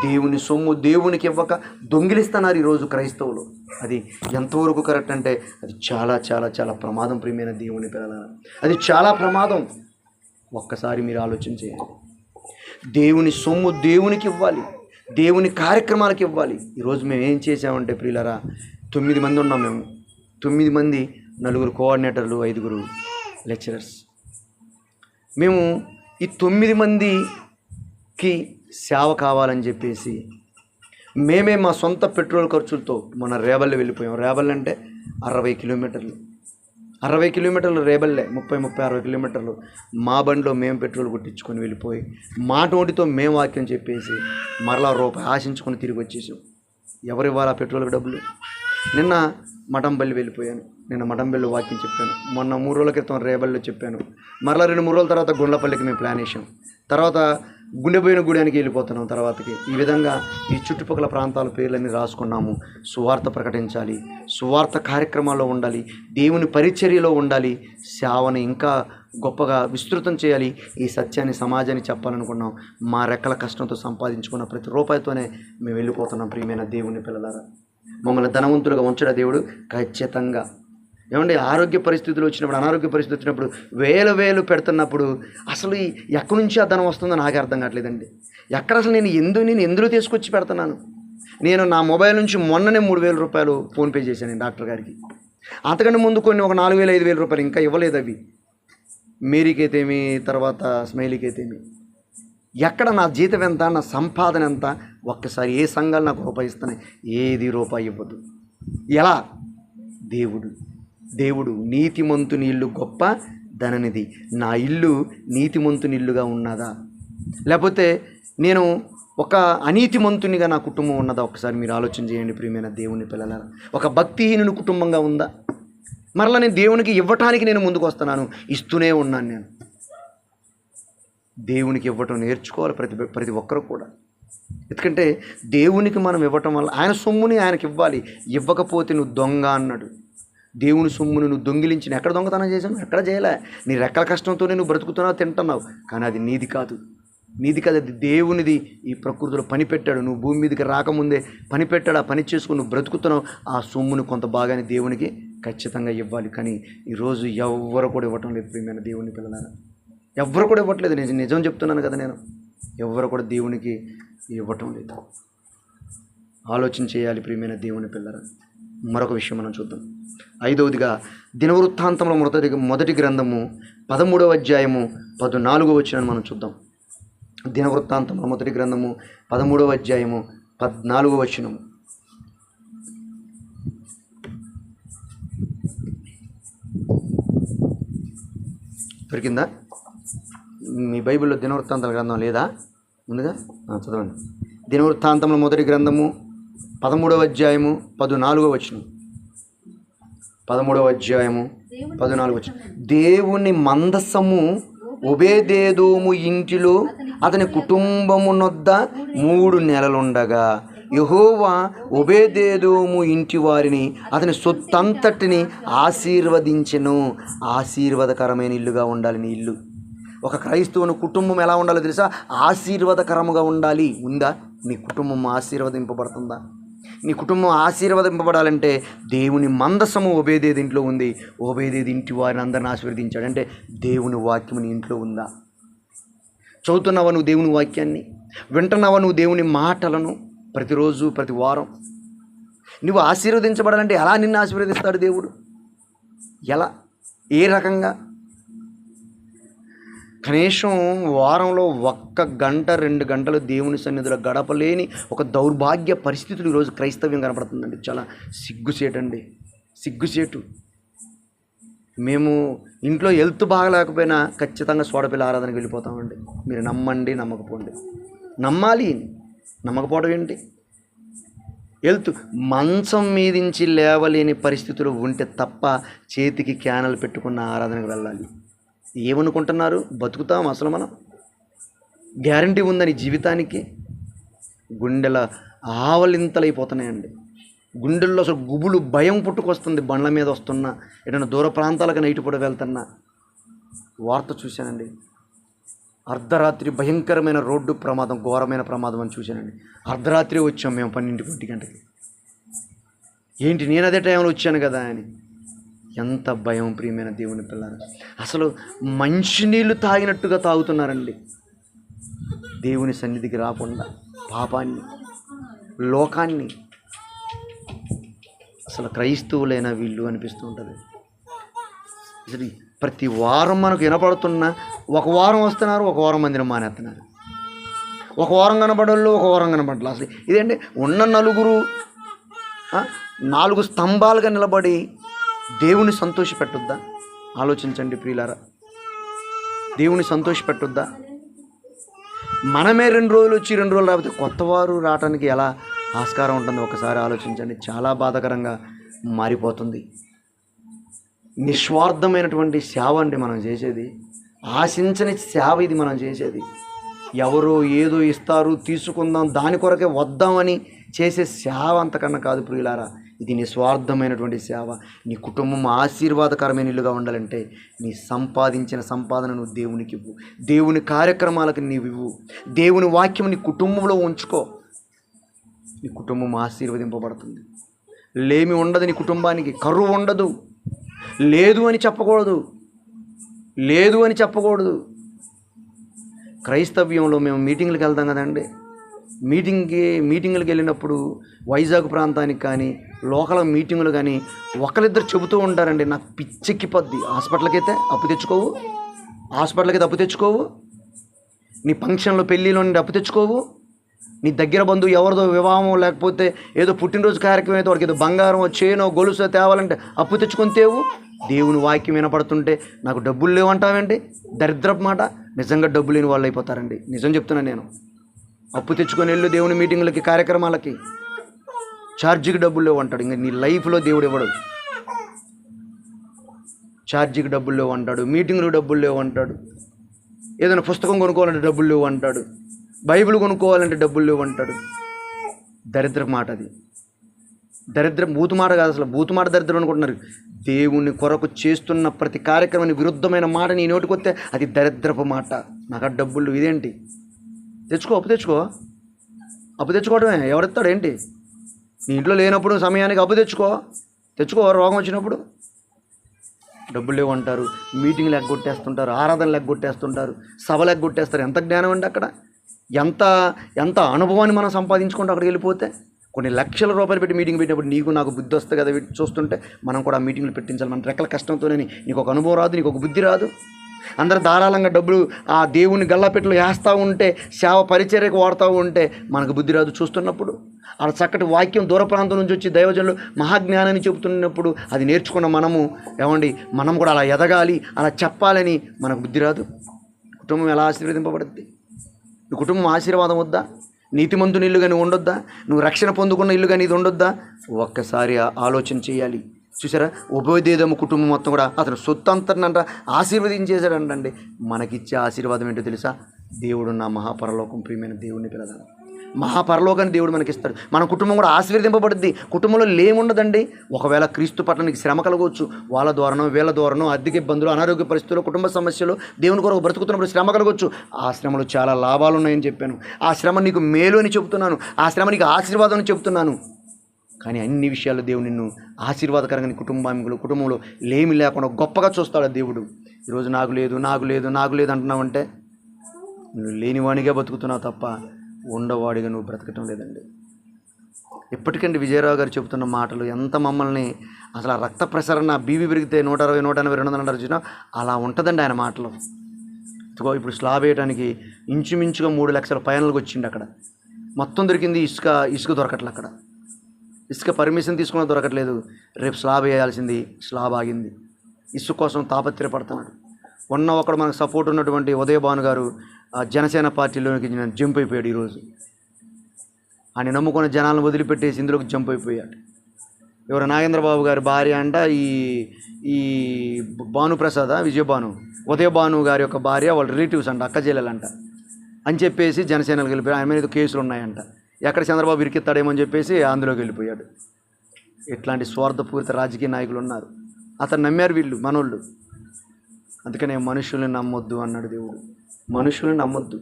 దేవుని సొమ్ము దేవునికి ఇవ్వక దొంగిలిస్తున్నారు ఈరోజు క్రైస్తవులు. అది ఎంతవరకు కరెక్ట్ అంటే అది చాలా చాలా చాలా ప్రమాదం. ప్రియమైన దేవుని పిల్లలారా, అది చాలా ప్రమాదం. ఒక్కసారి మీరు ఆలోచన చేయండి. దేవుని సొమ్ము దేవునికి ఇవ్వాలి, దేవుని కార్యక్రమాలకు ఇవ్వాలి. ఈరోజు మేము ఏం చేసామంటే ప్రియులారా, 9 మంది ఉన్నాం మేము. 9 మంది, 4 కోఆర్డినేటర్లు, 5 లెక్చరర్స్. మేము ఈ 9 మందికి సేవ కావాలని చెప్పేసి మేమే మా సొంత పెట్రోల్ ఖర్చులతో మొన్న రేబల్లె వెళ్ళిపోయాం. రేబల్లె అంటే 60 కిలోమీటర్లు, 60 కిలోమీటర్లు రేబల్లె, 30-60 కిలోమీటర్లు మా బండిలో మేము పెట్రోల్ కొట్టించుకొని వెళ్ళిపోయి మా నోటితో మేము వాక్యం చెప్పేసి మరలా రూపాయి ఆశించుకొని తిరిగి వచ్చేసాం. ఎవరు ఇవ్వాలి ఆ పెట్రోల్కి డబ్బులు? నిన్న మఠంపల్లి వెళ్ళిపోయాను, నిన్న మఠంపల్లి వాక్యం చెప్పాను. మొన్న 3 రోజుల క్రితం రేబల్లో చెప్పాను. మరలా 2-3 రోజుల తర్వాత గుండ్లపల్లికి మేము ప్లాన్ వేసాం. తర్వాత గుండెపోయిన గుడానికి వెళ్ళిపోతున్నాం తర్వాతకి. ఈ విధంగా ఈ చుట్టుపక్కల ప్రాంతాల పేర్లన్నీ రాసుకున్నాము. సువార్త ప్రకటించాలి, సువార్త కార్యక్రమాల్లో ఉండాలి, దేవుని పరిచర్యలో ఉండాలి, సేవని ఇంకా గొప్పగా విస్తృతం చేయాలి, ఈ సత్యాన్ని సమాజానికి చెప్పాలనుకున్నాం. మా రెక్కల కష్టంతో సంపాదించుకున్న ప్రతి రూపాయితోనే మేము వెళ్ళిపోతున్నాం. ప్రియమైన దేవుని పిల్లలారా, మమ్మల్ని ధనవంతులుగా ఉంచడా దేవుడు? ఖచ్చితంగా. ఏమంటే ఆరోగ్య పరిస్థితులు వచ్చినప్పుడు, అనారోగ్య పరిస్థితి వచ్చినప్పుడు వేలు పెడుతున్నప్పుడు అసలు ఎక్కడి నుంచి ఆ ధనం వస్తుందో నాకు అర్థం కావట్లేదండి. ఎక్కడ అసలు నేను ఎందులో తీసుకొచ్చి పెడుతున్నాను? నేను నా మొబైల్ నుంచి మొన్ననే 3,000 రూపాయలు ఫోన్పే చేశాను డాక్టర్ గారికి. అంతకంటే ముందు కొన్ని ఒక 4,000-5,000 రూపాయలు ఇంకా ఇవ్వలేదు. అవి మేరీకైతేమి, తర్వాత స్మైలీకైతేమి. ఎక్కడ నా జీతం ఎంత, నా సంపాదన ఎంత? ఒక్కసారి ఏ సంఘాలు నాకు రూపాయి ఇస్తున్నాయి? ఏది రూపాయి ఇవ్వదు. ఎలా? దేవుడు నీతిమంతుని ఇల్లు గొప్ప ధననిధి. నా ఇల్లు నీతిమంతుని ఇల్లుగా ఉన్నదా, లేకపోతే నేను ఒక అనీతిమంతునిగా నా కుటుంబం ఉన్నదా? ఒకసారి మీరు ఆలోచన చేయండి ప్రియమైన దేవుని పిల్లలారా. ఒక భక్తిహీనుని కుటుంబంగా ఉందా? మరలా నేను దేవునికి ఇవ్వటానికి నేను ముందుకు వస్తున్నాను, ఇస్తూనే ఉన్నాను. నేను దేవునికి ఇవ్వటం నేర్చుకోవాలి ప్రతి ఒక్కరు కూడా. ఎందుకంటే దేవునికి మనం ఇవ్వటం వల్ల ఆయన సొమ్ముని ఆయనకి ఇవ్వాలి. ఇవ్వకపోతే నువ్వు దొంగ అన్నాడు. దేవుని సొమ్మును నువ్వు దొంగిలించిన, ఎక్కడ దొంగతనం చేశాను? ఎక్కడ చేయలే. నీ రెక్కల కష్టంతోనే నువ్వు బ్రతుకుతున్నావు, తింటున్నావు. కానీ అది నీది కాదు, అది దేవునిది. ఈ ప్రకృతిలో పని పెట్టాడు, నువ్వు భూమి మీదకి రాకముందే పని పెట్టాడు. ఆ పని చేసుకుని నువ్వు బ్రతుకుతున్నావు. ఆ సొమ్మును కొంత భాగాన్ని దేవునికి ఖచ్చితంగా ఇవ్వాలి. కానీ ఈరోజు ఎవ్వరు కూడా ఇవ్వటం లేదు ప్రియమైన దేవుని పిల్లలారా. ఎవ్వరు కూడా ఇవ్వట్లేదు. నిజం చెప్తున్నాను కదా నేను. ఎవ్వరు కూడా దేవునికి ఇవ్వటం లేదు. ఆలోచన చేయాలి ప్రియమైన దేవుని పిల్లరా. మరొక విషయం మనం చూద్దాం. 5వదిగా దినవృత్తాంతంలో మొదటి గ్రంథము 13వ అధ్యాయము 14వ వచనాన్ని మనం చూద్దాం. దినవృత్తాంతంలో మొదటి గ్రంథము 13వ అధ్యాయము 14వ వచనము. దొరికిందా? మీ బైబిల్లో దినవృత్తాంతాల గ్రంథం లేదా? ముందుగా చదవండి. దినవృత్తాంతంలో మొదటి గ్రంథము 13వ అధ్యాయము 14వ వచనం. 13వ అధ్యాయము 14వ వచనం. దేవుని మందసము ఒబేదేదోము ఇంటిలో అతని కుటుంబమునొద్ద 3 నెలలుండగా యెహోవా ఒబేదేదోము ఇంటి వారిని అతని సొత్తంతటిని ఆశీర్వదించెను. ఆశీర్వాదకరమైన ఇల్లుగా ఉండాలి నీ ఇల్లు. ఒక క్రైస్తవుని కుటుంబం ఎలా ఉండాలో తెలుసా? ఆశీర్వాదకరముగా ఉండాలి. ఉందా? నీ కుటుంబం ఆశీర్వదింపబడుతుందా? నీ కుటుంబం ఆశీర్వదింపబడాలంటే దేవుని మందసము ఓబేదేదు ఇంట్లో ఉంది. ఓబేదేదు ఇంటి వారిని అందరిని ఆశీర్వదించాడు. అంటే దేవుని వాక్యం నీ ఇంట్లో ఉందా? చదువుతున్నావా నువ్వు దేవుని వాక్యాన్ని? వింటున్నావా నువ్వు దేవుని మాటలను? ప్రతిరోజు ప్రతి వారం నువ్వు ఆశీర్వదించబడాలంటే ఎలా నిన్ను ఆశీర్వదిస్తాడు దేవుడు? ఎలా? ఏ రకంగా? కనీసం వారంలో 1 గంట 2 గంటలు దేవుని సన్నిధిలో గడపలేని ఒక దౌర్భాగ్య పరిస్థితులు ఈరోజు క్రైస్తవ్యం కనపడుతుందండి. చాలా సిగ్గుసేటండి, సిగ్గుసేటు. మేము ఇంట్లో హెల్త్ బాగలేకపోయినా ఖచ్చితంగా సోడపిల్ల ఆరాధనకి వెళ్ళిపోతామండి. మీరు నమ్మండి, నమ్మకపోండి. నమ్మాలి, నమ్మకపోవడం ఏంటి? హెల్త్ మంచం మీదించి లేవలేని పరిస్థితులు ఉంటే తప్ప చేతికి క్యానలు పెట్టుకున్న ఆరాధనకు వెళ్ళాలి. ఏమనుకుంటున్నారు? బతుకుతాం అసలు మనం? గ్యారంటీ ఉందని జీవితానికి? గుండెల ఆవలింతలైపోతున్నాయండి. గుండెల్లో అసలు గుబులు భయం పుట్టుకొస్తుంది. బండ్ల మీద వస్తున్నా, ఏదైనా దూర ప్రాంతాలకు నైట్ పూట వెళ్తున్నా. వార్త చూశానండి, అర్ధరాత్రి భయంకరమైన రోడ్డు ప్రమాదం, ఘోరమైన ప్రమాదం అని చూశానండి. అర్ధరాత్రి వచ్చాం మేము 12-1 గంటకి. ఏంటి, నేను అదే టైంలో వచ్చాను కదా అని. ఎంత భయం ప్రియమైన దేవుని పిల్లలు. అసలు మంచినీళ్ళు తాగినట్టుగా తాగుతున్నారండి. దేవుని సన్నిధికి రాకుండా పాపాన్ని, లోకాన్ని. అసలు క్రైస్తవులైన వీళ్ళు అనిపిస్తూ ఉంటుంది. అసలు ప్రతి వారం మనకు వినపడుతున్న, ఒక వారం వస్తున్నారు, ఒక వారం మందిరం మానేస్తున్నారు. ఒక వారం కనపడళ్ళు, ఒక వారం కనపడలు. అసలు ఇదేంటి? ఉన్న నలుగురు 4 స్తంభాలుగా నిలబడి దేవుని సంతోషపెట్టొద్దా? ఆలోచించండి ప్రియులారా. దేవుని సంతోషపెట్టొద్దా? మనమే 2 రోజులు వచ్చి 2 రోజులు రాకపోతే కొత్తవారు రావడానికి ఎలా ఆస్కారం ఉంటుంది? ఒకసారి ఆలోచించండి. చాలా బాధాకరంగా మారిపోతుంది. నిస్వార్థమైనటువంటి సేవ అండి మనం చేసేది. ఆశించని సేవ ఇది మనం చేసేది. ఎవరో ఏదో ఇస్తారు, తీసుకుందాం, దాని కొరకే వద్దామని చేసే సేవ అంతకన్నా కాదు ప్రియులారా. ఇది నిస్వార్థమైనటువంటి సేవ. నీ కుటుంబం ఆశీర్వాదకరమైన ఇల్లుగా ఉండాలంటే నీ సంపాదించిన సంపాదన నువ్వు దేవునికి ఇవ్వు. దేవుని కార్యక్రమాలకు నీవు ఇవ్వు. దేవుని వాక్యం నీ కుటుంబంలో ఉంచుకో. నీ కుటుంబం ఆశీర్వదింపబడుతుంది. లేమి ఉండదు నీ కుటుంబానికి, కరువు ఉండదు. లేదు అని చెప్పకూడదు, లేదు అని చెప్పకూడదు. క్రైస్తవ్యంలో మేము మీటింగ్లకు వెళ్తాం కదండి. మీటింగ్లకు వెళ్ళినప్పుడు వైజాగ్ ప్రాంతానికి కానీ, లోకల్ మీటింగులు కానీ ఒకరిద్దరు చెబుతూ ఉంటారండి. నాకు పిచ్చెక్కిపోద్ది. హాస్పిటల్కి అయితే అప్పు తెచ్చుకోవు, హాస్పిటల్కి అయితే అప్పు తెచ్చుకోవు, నీ ఫంక్షన్లో పెళ్ళిలో నుండి అప్పు తెచ్చుకోవు, నీ దగ్గర బంధువు ఎవరిదో వివాహం లేకపోతే ఏదో పుట్టినరోజు కార్యక్రమం అయితే వాడికి ఏదో బంగారం చేనో గొలుసో తేవాలంటే అప్పు తెచ్చుకొని తేవు. దేవుని వాక్యం వినపడుతుంటే నాకు డబ్బులు లేవంటావేంటి? దరిద్రపు మాట. నిజంగా డబ్బు లేని వాళ్ళు అయిపోతారండి. నిజం చెప్తున్నాను నేను. అప్పు తెచ్చుకొని వెళ్ళు దేవుని మీటింగులకి, కార్యక్రమాలకి, ఛార్జీకి డబ్బులు లేవు అంటాడు. ఇంకా నీ లైఫ్లో దేవుడు ఇవ్వడు. ఛార్జీకి డబ్బులు లేవు అంటాడు, మీటింగులకు డబ్బులు లేవు అంటాడు, ఏదైనా పుస్తకం కొనుక్కోవాలంటే డబ్బులు లేవు అంటాడు, బైబిల్ కొనుక్కోవాలంటే డబ్బులు లేవు అంటాడు. దరిద్ర మాట అది. దరిద్రం బూతు మాట కాదు, అసలు బూతు మాట దరిద్రం అనుకుంటున్నారు. దేవుని కొరకు చేస్తున్న ప్రతి కార్యక్రమాన్ని విరుద్ధమైన మాట నీ నోటికొస్తే అది దరిద్రపు మాట. నాకు ఆ డబ్బులు ఇదేంటి? తెచ్చుకో, అప్పు తెచ్చుకో. అప్పు తెచ్చుకోవడమే, ఎవరెత్తాడు ఏంటి? నీ ఇంట్లో లేనప్పుడు సమయానికి అప్పు తెచ్చుకో. రోగం వచ్చినప్పుడు డబ్బులు లేవు అంటారు, మీటింగ్లు ఎగ్గొట్టేస్తుంటారు, ఆరాధనలు ఎగ్గొట్టేస్తుంటారు, సభలు ఎగ్గొట్టేస్తారు. ఎంత జ్ఞానం అండి అక్కడ! ఎంత అనుభవాన్ని మనం సంపాదించుకుంటూ అక్కడికి వెళ్ళిపోతే. కొన్ని లక్షల రూపాయలు పెట్టి మీటింగ్ పెట్టినప్పుడు నీకు నాకు బుద్ధి వస్తుంది కదా. చూస్తుంటే మనం కూడా ఆ మీటింగ్లు పెట్టించాలి. మన రెక్కల కష్టంతోనే నీకు ఒక అనుభవం రాదు, నీకు ఒక బుద్ధి రాదు. అందరూ ధారాళంగా డబ్బులు ఆ దేవుని గల్లాపెట్టలు వేస్తూ ఉంటే, సేవ పరిచర్యకు వాడుతూ ఉంటే మనకు బుద్ధి రాదు. చూస్తున్నప్పుడు ఆ చక్కటి వాక్యం దూర ప్రాంతం నుంచి వచ్చి దైవజనులు మహాజ్ఞానాన్ని చెబుతున్నప్పుడు అది నేర్చుకున్న మనం కూడా అలా ఎదగాలి, అలా చెప్పాలని మనకు బుద్ధి రాదు. కుటుంబం ఎలా ఆశీర్వదింపబడుద్ది? నీ కుటుంబం ఆశీర్వాదం వద్దా? నీతిమంతుని ఇల్లు కానీ ఉండొద్దా? నువ్వు రక్షణ పొందుకున్న ఇల్లు కానీ ఇది ఉండొద్దా? ఒక్కసారి ఆలోచన చేయాలి. చూసారా, ఒబేదేదోము కుటుంబం మొత్తం కూడా అతను సొత్తంతనంట ఆశీర్వదించేశాడంటండి. మనకిచ్చే ఆశీర్వాదం ఏంటో తెలుసా? దేవుడు నా మహాపరలోకం ప్రియమైన దేవుని పిల్లలు. మహాపరలోకాన్ని దేవుడు మనకిస్తాడు. మన కుటుంబం కూడా ఆశీర్వదింపబడుద్ది. కుటుంబంలో లేముండదండి. ఒకవేళ క్రీస్తు పట్ల నీకు శ్రమ కలగవచ్చు, వాళ్ళ ద్వారానో వీళ్ళ ద్వారానో, ఆర్థిక ఇబ్బందులు, అనారోగ్య పరిస్థితులు, కుటుంబ సమస్యలు, దేవుని కొరకు బ్రతుకుతున్నప్పుడు శ్రమ కలగవచ్చు. ఆ శ్రమలో చాలా లాభాలు ఉన్నాయని చెప్పాను. ఆ శ్రమ నీకు మేలు అని చెబుతున్నాను. ఆ శ్రమ నీకు ఆశీర్వాదం అని చెబుతున్నాను. కానీ అన్ని విషయాల్లో దేవుడు నిన్ను ఆశీర్వాదకరంగా కుటుంబంలో లేమి లేకుండా గొప్పగా చూస్తాడు దేవుడు. ఈరోజు నాకు లేదు అంటున్నావంటే నువ్వు లేనివాడిగా బతుకుతున్నావు తప్ప ఉండవాడిగా నువ్వు బ్రతకటం లేదండి. ఇప్పటికండి విజయరావు గారు చెబుతున్న మాటలు ఎంత మమ్మల్ని అసలు ఆ రక్త ప్రసరణ బీబీ పెరిగితే 160, 180, 200 వచ్చినా అలా ఉంటుందండి ఆయన మాటలు. ఇప్పుడు స్లాబ్ వేయడానికి ఇంచుమించుగా 3 లక్షల ఫైనల్కి వచ్చింది. అక్కడ మొత్తం దొరికింది ఇసుక దొరకట్లేదు. అక్కడ ఇసుక పర్మిషన్ తీసుకున్నా దొరకట్లేదు. రేపు స్లాబ్ వేయాల్సింది, స్లాబ్ ఆగింది. ఇసుక కోసం తాపత్రయపడుతున్నాడు. ఒకడు మనకు సపోర్ట్ ఉన్నటువంటి ఉదయభాను గారు జనసేన పార్టీలోకి జంప్ అయిపోయాడు. ఈరోజు ఆయన నమ్ముకున్న జనాలను వదిలిపెట్టేసి ఇందులోకి జంప్ అయిపోయాడు. ఎవరు నాగేంద్రబాబు గారి భార్య అంట, ఈ భానుప్రసాద్, విజయభాను, ఉదయభాను గారి యొక్క భార్య, వాళ్ళ రిలేటివ్స్ అంట, అక్క చెల్లెలంట అని చెప్పేసి జనసేనకు వెళ్ళిపోయాడు. ఆయన మీద కేసులు ఉన్నాయంట. ఎక్కడ చంద్రబాబు ఇరికిస్తాడేమో అని చెప్పేసి అందులోకి వెళ్ళిపోయాడు. ఇట్లాంటి స్వార్థపూరిత రాజకీయ నాయకులు ఉన్నారు. అతను నమ్మారు వీళ్ళు మనోళ్ళు. అందుకనే మనుషుల్ని నమ్మొద్దు అన్నాడు దేవుడు. మనుషుల్ని నమ్మొద్దు.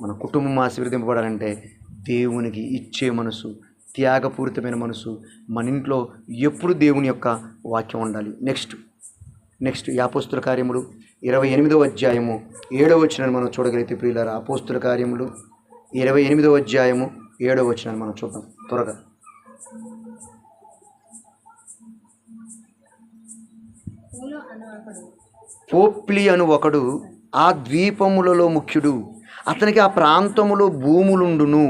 మన కుటుంబం ఆశీర్వదింపబడాలంటే దేవునికి ఇచ్చే మనసు, త్యాగపూరితమైన మనసు మన ఇంట్లో ఎప్పుడు దేవుని యొక్క వాక్యం ఉండాలి. నెక్స్ట్ ఈ అపోస్తుల కార్యములు 28వ అధ్యాయము 7వ వచనాన్ని మనం చూడగలిగితే ప్రియులారా, అపోస్తుల కార్యములు 28వ అధ్యాయము 7వ వచనాన్ని మనం చూద్దాం త్వరగా. పోప్లి అను ఒకడు ఆ ద్వీపములలో ముఖ్యుడు, అతనికి ఆ ప్రాంతములో భూములుండును.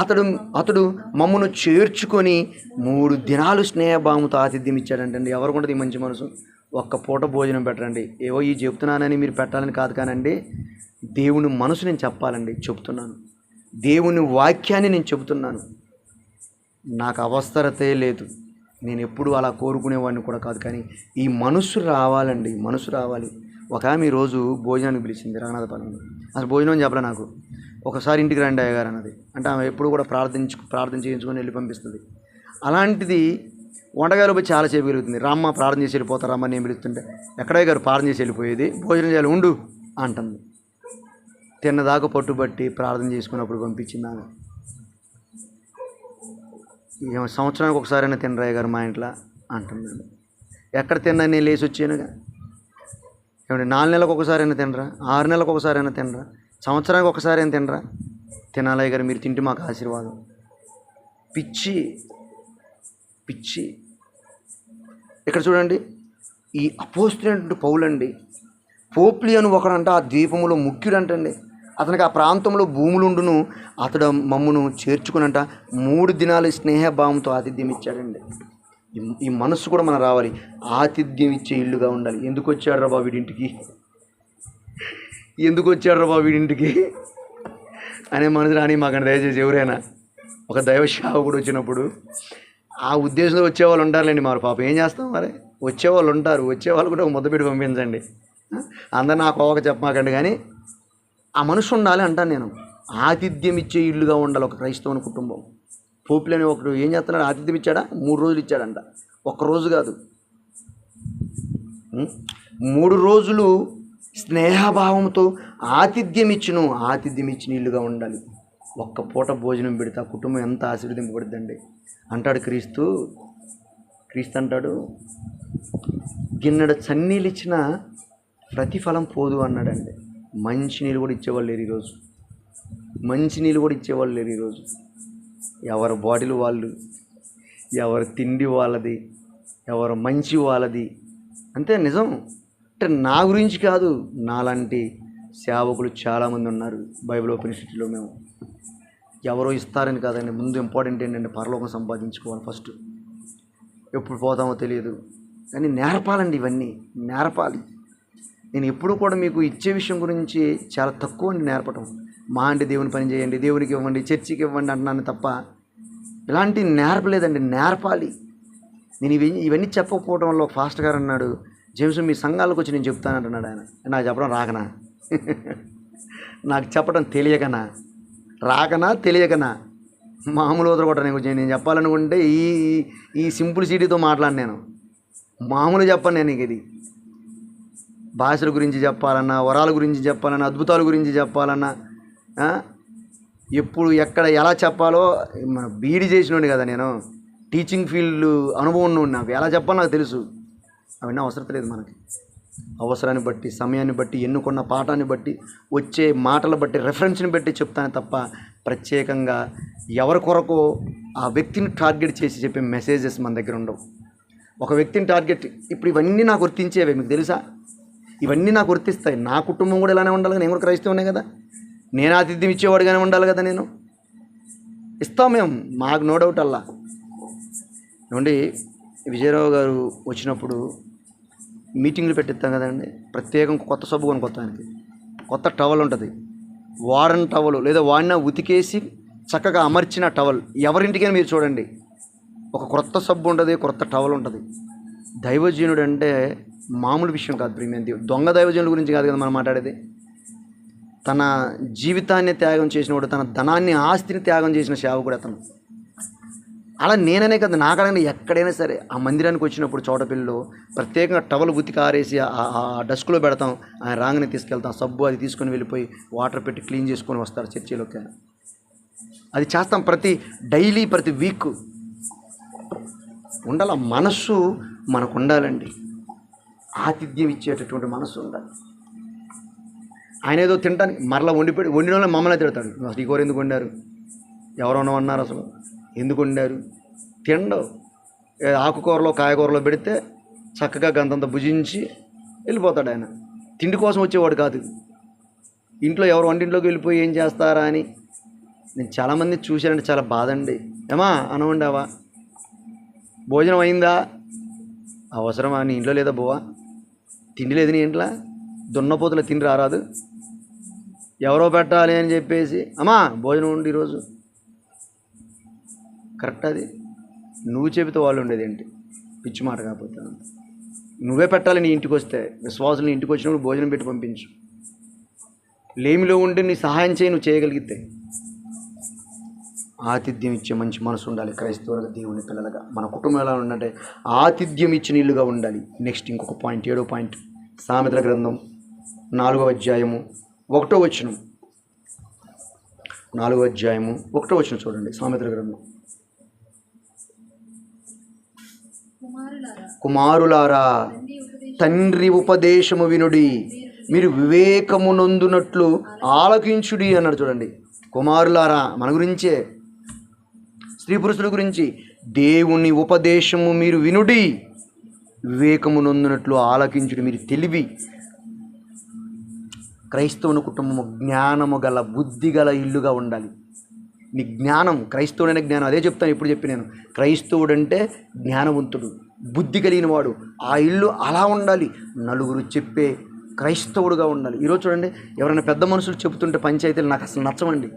అతడు మమ్మను చేర్చుకొని 3 దినాలు స్నేహభావంతో ఆతిథ్యం ఇచ్చాడంటండి. ఎవరికి ఈ మంచి మనసు? ఒక్క పూట భోజనం పెట్టండి. ఏవో ఈ చెప్తున్నానని మీరు పెట్టాలని కాదు కానండి, దేవుని మనసు నేను చెప్పాలండి, చెప్తున్నాను. దేవుని వాక్యాన్ని నేను చెబుతున్నాను. నాకు అవసరతే లేదు, నేను ఎప్పుడు అలా కోరుకునేవాడిని కూడా కాదు. కానీ ఈ మనసు రావాలండి, మనసు రావాలి. ఒక ఆమె ఈరోజు భోజనానికి పిలిచింది రంగనాథపాలెంలో. అసలు భోజనం చెప్పలే నాకు. ఒకసారి ఇంటికి రండి అయ్యగారు అన్నది. అంటే ఆమె ఎప్పుడు కూడా ప్రార్థన చేయించుకొని వెళ్ళి పంపిస్తుంది. అలాంటిది వంటగారు పోయి చాలా సేపు వెలుగుతుంది. రామ్మ ప్రార్థన చేసి వెళ్ళిపోతారమ్మ నేను పిలుస్తుంటే, ఎక్కడయ్య గారు ప్రార్థన చేసి వెళ్ళిపోయేది, భోజనం చేయాలి ఉండు అంటుంది. తిన్నదాకా పట్టుబట్టి ప్రార్థన చేసుకున్నప్పుడు పంపించింది ఆమె. సంవత్సరానికి ఒకసారైనా తినరాయ్య గారు మా ఇంట్లో అంటున్నాను. ఎక్కడ తిన్నా నేను లేచి వచ్చానుగా. ఏమంటే 4 నెలలకు ఒకసారైనా తినరా, 6 నెలలకు ఒకసారైనా తినరా, సంవత్సరానికి ఒకసారైనా తినరా? తినాలయ్య గారు, మీరు తింటే మాకు ఆశీర్వాదం. పిచ్చి. ఇక్కడ చూడండి, ఈ అపోస్తులైనటువంటి పౌలండి, పోప్లి అని ఒకడంట ఆ ద్వీపములో ముఖ్యుడంటండి. అతనికి ఆ ప్రాంతంలో భూములుండును. అతడు మమ్మను చేర్చుకునంట 3 దినాలు స్నేహభావంతో ఆతిథ్యం ఇచ్చాడండి. ఈ మనస్సు కూడా మనం రావాలి. ఆతిథ్యం ఇచ్చే ఇల్లుగా ఉండాలి. ఎందుకు వచ్చాడు రా బాబు వీడింటికి అనే మనసు రాని మాకంటే దయచేసి ఎవరైనా ఒక దైవ సేవకుడు వచ్చినప్పుడు ఆ ఉద్దేశంలో వచ్చేవాళ్ళు ఉంటారులేండి. మరి పాపం ఏం చేస్తాం, మరి వచ్చేవాళ్ళు ఉంటారు. వచ్చేవాళ్ళు కూడా ఒక ముద్ద పెట్టి పంపించండి. అందరు నాకు ఒక చెప్పమాకండి, కానీ ఆ మనసు ఉండాలి అంటాను నేను. ఆతిథ్యం ఇచ్చే ఇల్లుగా ఉండాలి ఒక క్రైస్తవుని కుటుంబం. పోపులు అని ఒకడు ఏం చేస్తున్నాడు, ఆతిథ్యం ఇచ్చాడా? 3 రోజులు ఇచ్చాడంట. ఒక్క రోజు కాదు, 3 రోజులు స్నేహభావంతో ఆతిథ్యం ఇచ్చిన ఇల్లుగా ఉండాలి. ఒక్క పూట భోజనం పెడితే ఆ కుటుంబం ఎంత ఆశీర్వదింపబడుద్దండి. అంటాడు క్రీస్తు అంటాడు, గిన్నెడ చన్నీళ్ళు ఇచ్చిన ప్రతిఫలం పోదు అన్నాడండి. మంచినీళ్ళు కూడా ఇచ్చేవాళ్ళు లేరు ఈరోజు. ఎవరి బాటిల్ వాళ్ళు, ఎవరి తిండి వాళ్ళది, ఎవరి మంచి వాళ్ళది. అంతే నిజం. అంటే నా గురించి కాదు, నాలాంటి సేవకులు చాలామంది ఉన్నారు బైబిల్ ఓపెన్ సిటీలో. మేము ఎవరో ఇస్తారని కాదండి, ముందు ఇంపార్టెంట్ ఏంటంటే పరలోకం సంపాదించుకోవాలి ఫస్ట్. ఎప్పుడు పోతామో తెలియదు, కానీ నేర్పాలండి, ఇవన్నీ నేర్పాలి. నేను ఎప్పుడు కూడా మీకు ఇచ్చే విషయం గురించి చాలా తక్కువ అండి నేర్పటం. మా అంటే దేవుని పని చేయండి, దేవునికి ఇవ్వండి, చర్చికి ఇవ్వండి అంటున్నాను తప్ప ఇలాంటి నేర్పలేదండి. నేర్పాలి. నేను ఇవన్నీ చెప్పకపోవడం వల్ల ఒక ఫాస్ట్ గారు అన్నాడు, జేమ్స్ మీ సంఘాలకు వచ్చి నేను చెప్తానంటున్నాడు ఆయన. నాకు చెప్పడం రాకనా? నాకు చెప్పడం తెలియకనా? రాకనా తెలియకనా మామూలు వదలగొట్ట నేను చెప్పాలనుకుంటే ఈ సింపుల్సిటీతో మాట్లాడి నేను మామూలు చెప్పను నేను ఇది భాషల గురించి చెప్పాలన్నా, వరాల గురించి చెప్పాలన్నా, అద్భుతాల గురించి చెప్పాలన్నా, ఎప్పుడు ఎక్కడ ఎలా చెప్పాలో మన బీఈడీ చేసినోడి కదా నేను, టీచింగ్ ఫీల్డ్ అనుభవం ఉన్నోడు, నాకు ఎలా చెప్పాలో నాకు తెలుసు. అవన్నీ అవసరం లేదు మనకి. అవసరాన్ని బట్టి, సమయాన్ని బట్టి, ఎన్నుకున్న పాఠాన్ని బట్టి, వచ్చే మాటలు బట్టి, రెఫరెన్స్ని బట్టి చెప్తాను తప్ప ప్రత్యేకంగా ఎవరి కొరకు ఆ వ్యక్తిని టార్గెట్ చేసి చెప్పే మెసేజెస్ మన దగ్గర ఉండవు. ఒక వ్యక్తిని టార్గెట్, ఇప్పుడు ఇవన్నీ నాకు గుర్తించేవే, మీకు తెలుసా? ఇవన్నీ నాకు గుర్తిస్తాయి. నా కుటుంబం కూడా ఇలానే ఉండాలి కదా, నేను కూడా క్రైస్తవునే కదా, నేను ఆతిథ్యం ఇచ్చేవాడుగానే ఉండాలి కదా, నేను ఇస్తాం మేము, మాకు నో డౌట్. అలా ఏమండి, విజయరావు గారు వచ్చినప్పుడు మీటింగ్లు పెట్టిస్తాం కదండి, ప్రత్యేకం కొత్త సబ్బు కొనుక్కొత్తానికి కొత్త టవల్ ఉంటుంది, వాడని టవల్ లేదా వాడిన ఉతికేసి చక్కగా అమర్చిన టవల్. ఎవరింటికైనా మీరు చూడండి, ఒక క్రొత్త సబ్బు ఉంటుంది, క్రొత్త టవల్ ఉంటుంది. దైవజనుడు అంటే మామూలు విషయం కాదు ప్రియమైన దేవుడు. దొంగ దైవజనుల గురించి కాదు కదా మనం మాట్లాడేది. తన జీవితాన్ని త్యాగం చేసినవాడు, తన ధనాన్ని, ఆస్తిని త్యాగం చేసిన సేవకుడు అతను. అలా నేననే కదా, నాకడైనా ఎక్కడైనా సరే ఆ మందిరానికి వచ్చినప్పుడు చోటపిల్లలో ప్రత్యేకంగా టవల్ ఉతికి ఆరేసి ఆ డస్క్లో పెడతాం, ఆయన రాగానే తీసుకెళ్తాం, సబ్బు అది తీసుకొని వెళ్ళిపోయి వాటర్ పెట్టి క్లీన్ చేసుకొని వస్తారు చర్చిలోకి. అది చేస్తాం డైలీ, ప్రతి వీక్ ఉండాలి. ఆ మనస్సు మనకు ఉండాలండి, ఆతిథ్యం ఇచ్చేటటువంటి మనస్సు ఉండాలి. ఆయన ఏదో తినడానికి మరలా వండిన వాళ్ళని మమ్మల్ని తిడతాడు, అసలు ఈ కూర ఎందుకు వండారు, ఎవరన్నా అన్నారు, అసలు ఎందుకు వండారు, తినడం. ఆకుకూరలో కాయగూరలో పెడితే చక్కగా గంతంత భుజించి వెళ్ళిపోతాడు. ఆయన తిండి కోసం వచ్చేవాడు కాదు. ఇంట్లో ఎవరు వంటింట్లోకి వెళ్ళిపోయి ఏం చేస్తారా అని నేను చాలామంది చూశానంటే చాలా బాధ అండి. ఏమా అన్నం వండావా, భోజనం అయిందా, అవసరమా, నీ ఇంట్లో లేదా బోవా, తిండి లేదు నీ ఇంట్లో, దున్నపోతుల తిండి రారాదు, ఎవరో పెట్టాలి అని చెప్పేసి అమ్మా భోజనం ఉండి ఈరోజు. కరెక్ట్ అది? నువ్వు చెబితే వాళ్ళు ఉండేది ఏంటి, పిచ్చి మాట కాకపోతే. నువ్వే పెట్టాలి. నీ ఇంటికి వస్తే విశ్వాసులు నీ ఇంటికి వచ్చినప్పుడు భోజనం పెట్టి పంపించు. లేమిలో ఉండి నీ సహాయం చేయి, నువ్వు చేయగలిగితే. ఆతిథ్యం ఇచ్చే మంచి మనసు ఉండాలి క్రైస్తవులుగా, దేవుని పిల్లలుగా. మన కుటుంబం ఎలా ఉండాలంటే ఆతిథ్యం ఇచ్చిన ఇల్లుగా ఉండాలి. నెక్స్ట్ ఇంకొక పాయింట్, 7వ పాయింట్, సామెతల గ్రంథం 4వ అధ్యాయము 1వ వచనం. 4వ అధ్యాయము 1వ వచనం చూడండి. సామెతల గ్రంథం. కుమారులారా, తండ్రి ఉపదేశము వినుడి, మీరు వివేకము నొందునట్లు ఆలకించుడి అన్నాడు. చూడండి, కుమారులారా మన గురించే, స్త్రీ పురుషుల గురించి. దేవుని ఉపదేశము మీరు వినుడి, వివేకము నొందునట్లు ఆలకించుడి. మీరు తెలివి. క్రైస్తవుని కుటుంబము జ్ఞానము గల, బుద్ధి గల ఇల్లుగా ఉండాలి. నీ జ్ఞానం, క్రైస్తవుడైన జ్ఞానం. అదే చెప్తాను ఇప్పుడు చెప్పి నేను, క్రైస్తవుడంటే జ్ఞానవంతుడు, బుద్ధి కలిగిన వాడు. ఆ ఇల్లు అలా ఉండాలి, నలుగురు చెప్పే క్రైస్తవుడుగా ఉండాలి. ఈరోజు చూడండి, ఎవరైనా పెద్ద మనుషులు చెబుతుంటే పంచాయతీలు నాకు అసలు నచ్చవండి.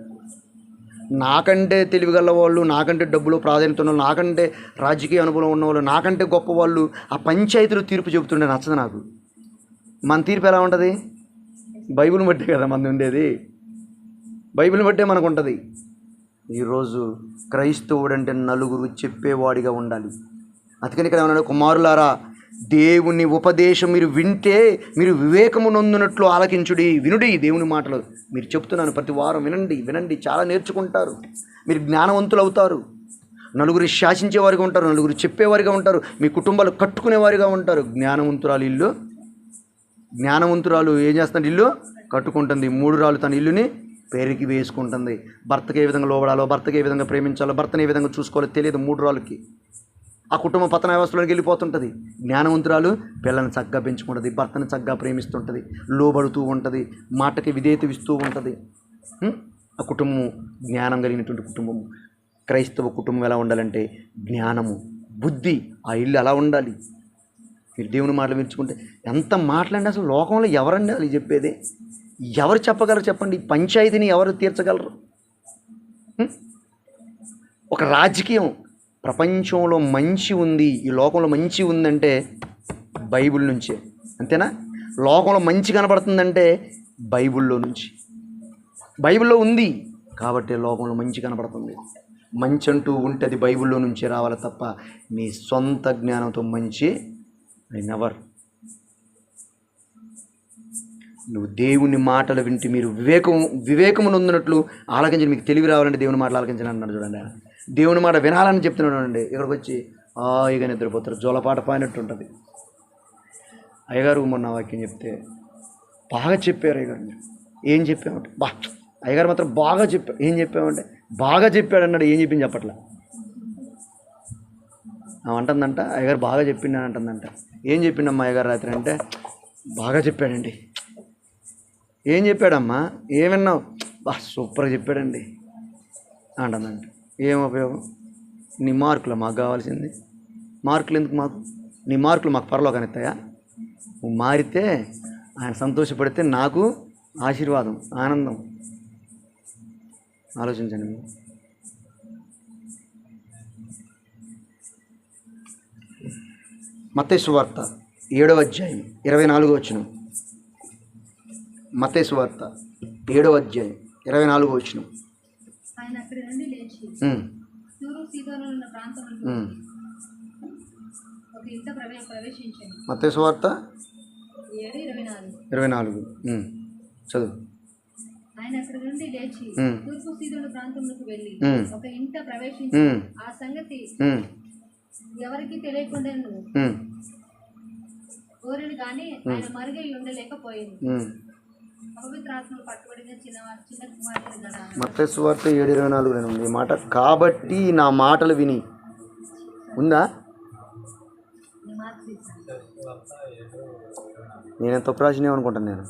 నాకంటే తెలివిగల వాళ్ళు, నాకంటే డబ్బులో ప్రాధాన్యత ఉన్న వాళ్ళు, నాకంటే రాజకీయ అనుభవం ఉన్నవాళ్ళు, నాకంటే గొప్ప వాళ్ళు ఆ పంచాయతీలు తీర్పు చెబుతుంటే నచ్చదు నాకు. మన తీర్పు ఎలా ఉంటుంది? బైబిల్ని బట్టే కదా మంది ఉండేది, బైబిల్ని బట్టే మనకు ఉంటుంది. ఈరోజు క్రైస్తవుడు అంటే నలుగురు చెప్పేవాడిగా ఉండాలి. అందుకని ఇక్కడ ఏమన్నాడు, కుమారులారా దేవుని ఉపదేశం మీరు వింటే మీరు వివేకము నొందునట్లు ఆలకించుడి. వినుడి దేవుని మాటలు. మీరు చెప్తున్నాను, ప్రతి వారం వినండి, చాలా నేర్చుకుంటారు. మీరు జ్ఞానవంతులు అవుతారు. నలుగురు శాసించేవారిగా ఉంటారు, నలుగురు చెప్పేవారిగా ఉంటారు, మీ కుటుంబాలు కట్టుకునేవారిగా ఉంటారు. జ్ఞానవంతురాలు ఏం చేస్తుంది? ఇల్లు కట్టుకుంటుంది. 3 రాళ్ళు తన ఇల్లుని పేరుకి వేసుకుంటుంది. భర్తకి ఏ విధంగా లోబడాలో, భర్తకి ఏ విధంగా ప్రేమించాలో, భర్తని ఏ విధంగా చూసుకోవాలో తెలియదు 3 రాళ్ళకి. ఆ కుటుంబం పతన వ్యవస్థలోకి వెళ్ళిపోతుంటుంది. జ్ఞానవంతురాలు పిల్లల్ని చక్కగా పెంచుకుంటుంది, భర్తను చక్కగా ప్రేమిస్తుంటుంది, లోబడుతూ ఉంటుంది, మాటకి విధేయత ఇస్తూ ఉంటుంది. ఆ కుటుంబం జ్ఞానం కలిగినటువంటి కుటుంబము. క్రైస్తవ కుటుంబం ఎలా ఉండాలంటే జ్ఞానము, బుద్ధి, ఆ ఇల్లు అలా ఉండాలి. మీరు దేవుని మాటలు విరుచుకుంటే ఎంత మాట్లాడి అసలు లోకంలో ఎవరండి అది చెప్పేది? ఎవరు చెప్పగలరు చెప్పండి? పంచాయతీని ఎవరు తీర్చగలరు? ఒక రాజకీయం, ప్రపంచంలో మంచి ఉంది, ఈ లోకంలో మంచి ఉందంటే బైబిల్ నుంచే, అంతేనా? లోకంలో మంచి కనబడుతుందంటే బైబిల్లో నుంచి. బైబిల్లో ఉంది, కాబట్టి లోకంలో మంచి కనపడుతుంది. మంచి అంటూ ఉంటే అది బైబిల్లో నుంచి రావాలి తప్ప నీ సొంత జ్ఞానంతో మంచి నెవర్. నువ్వు దేవుని మాటలు వింటే మీరు వివేకము నొందినట్లు ఆలకించి, మీకు తెలివి రావాలంటే దేవుని మాటలు ఆలకించని అన్నాడు చూడండి. దేవుని మాట వినాలని చెప్తున్నాడు అండి. ఇక్కడికి వచ్చి ఇక నిద్రపోతారు, జోలపాట పాడినట్టు ఉంటుంది. అయ్యగారు మొన్న వాక్యం చెప్తే బాగా చెప్పారు అయ్యగారు. మీరు ఏం చెప్పామంటే అయ్యగారు మాత్రం బాగా చెప్పారు. ఏం చెప్పామంటే బాగా చెప్పాడు అన్నాడు. ఏం చెప్పింది చెప్పట్లా. అంటుందంట అయ్యగారు బాగా చెప్పిండు అని అంటుందంట. ఏం చెప్పిండమ్మా అయ్యగారు రాత్రి అంటే బాగా చెప్పాడండి. ఏం చెప్పాడమ్మా, ఏమన్నావు? సూపర్గా చెప్పాడండి అంటుందంట. ఏం ఉపయోగం? నీ మార్కులు మాకు కావాల్సింది. మార్కులు ఎందుకు మాకు? నీ మార్కులు మాకు పరలోకాన్ని ఇస్తాయా? నువ్వు మారితే ఆయన సంతోషపడితే నాకు ఆశీర్వాదం, ఆనందం. ఆలోచించండి. మత్తయి సువార్త 7వ అధ్యాయం 24వ వచనం. మత్తయి సువార్త 7వ అధ్యాయం 24వ వచనం. ఆయన అక్కడి నుండి లేచి తూరు సీదోనులో ఉన్న ప్రాంతంలో ఒక ఇంట ప్రవేశించాడు. మత్తయి సువార్త 7:24 చదువు. ఆయన అక్కడి నుండి లేచి తూర్పు సీదోను ప్రాంతంలోకి వెళ్ళి ఒక ఇంట ప్రవేశించి ఆ సంగతి ఎవరికి తెలియకుండా కోరిని కానీ ఆయన మరుగై ఉండలేకపోయింది. పవిత్రాత్మలు పట్టుబడిన చిన్న కుమార్తె కదా. మత్తయి సువార్త 7:24 ఉంది మాట. కాబట్టి నా మాటలు విని ఉందా? నేను తప్పు రాసినేమనుకుంటాను. నేను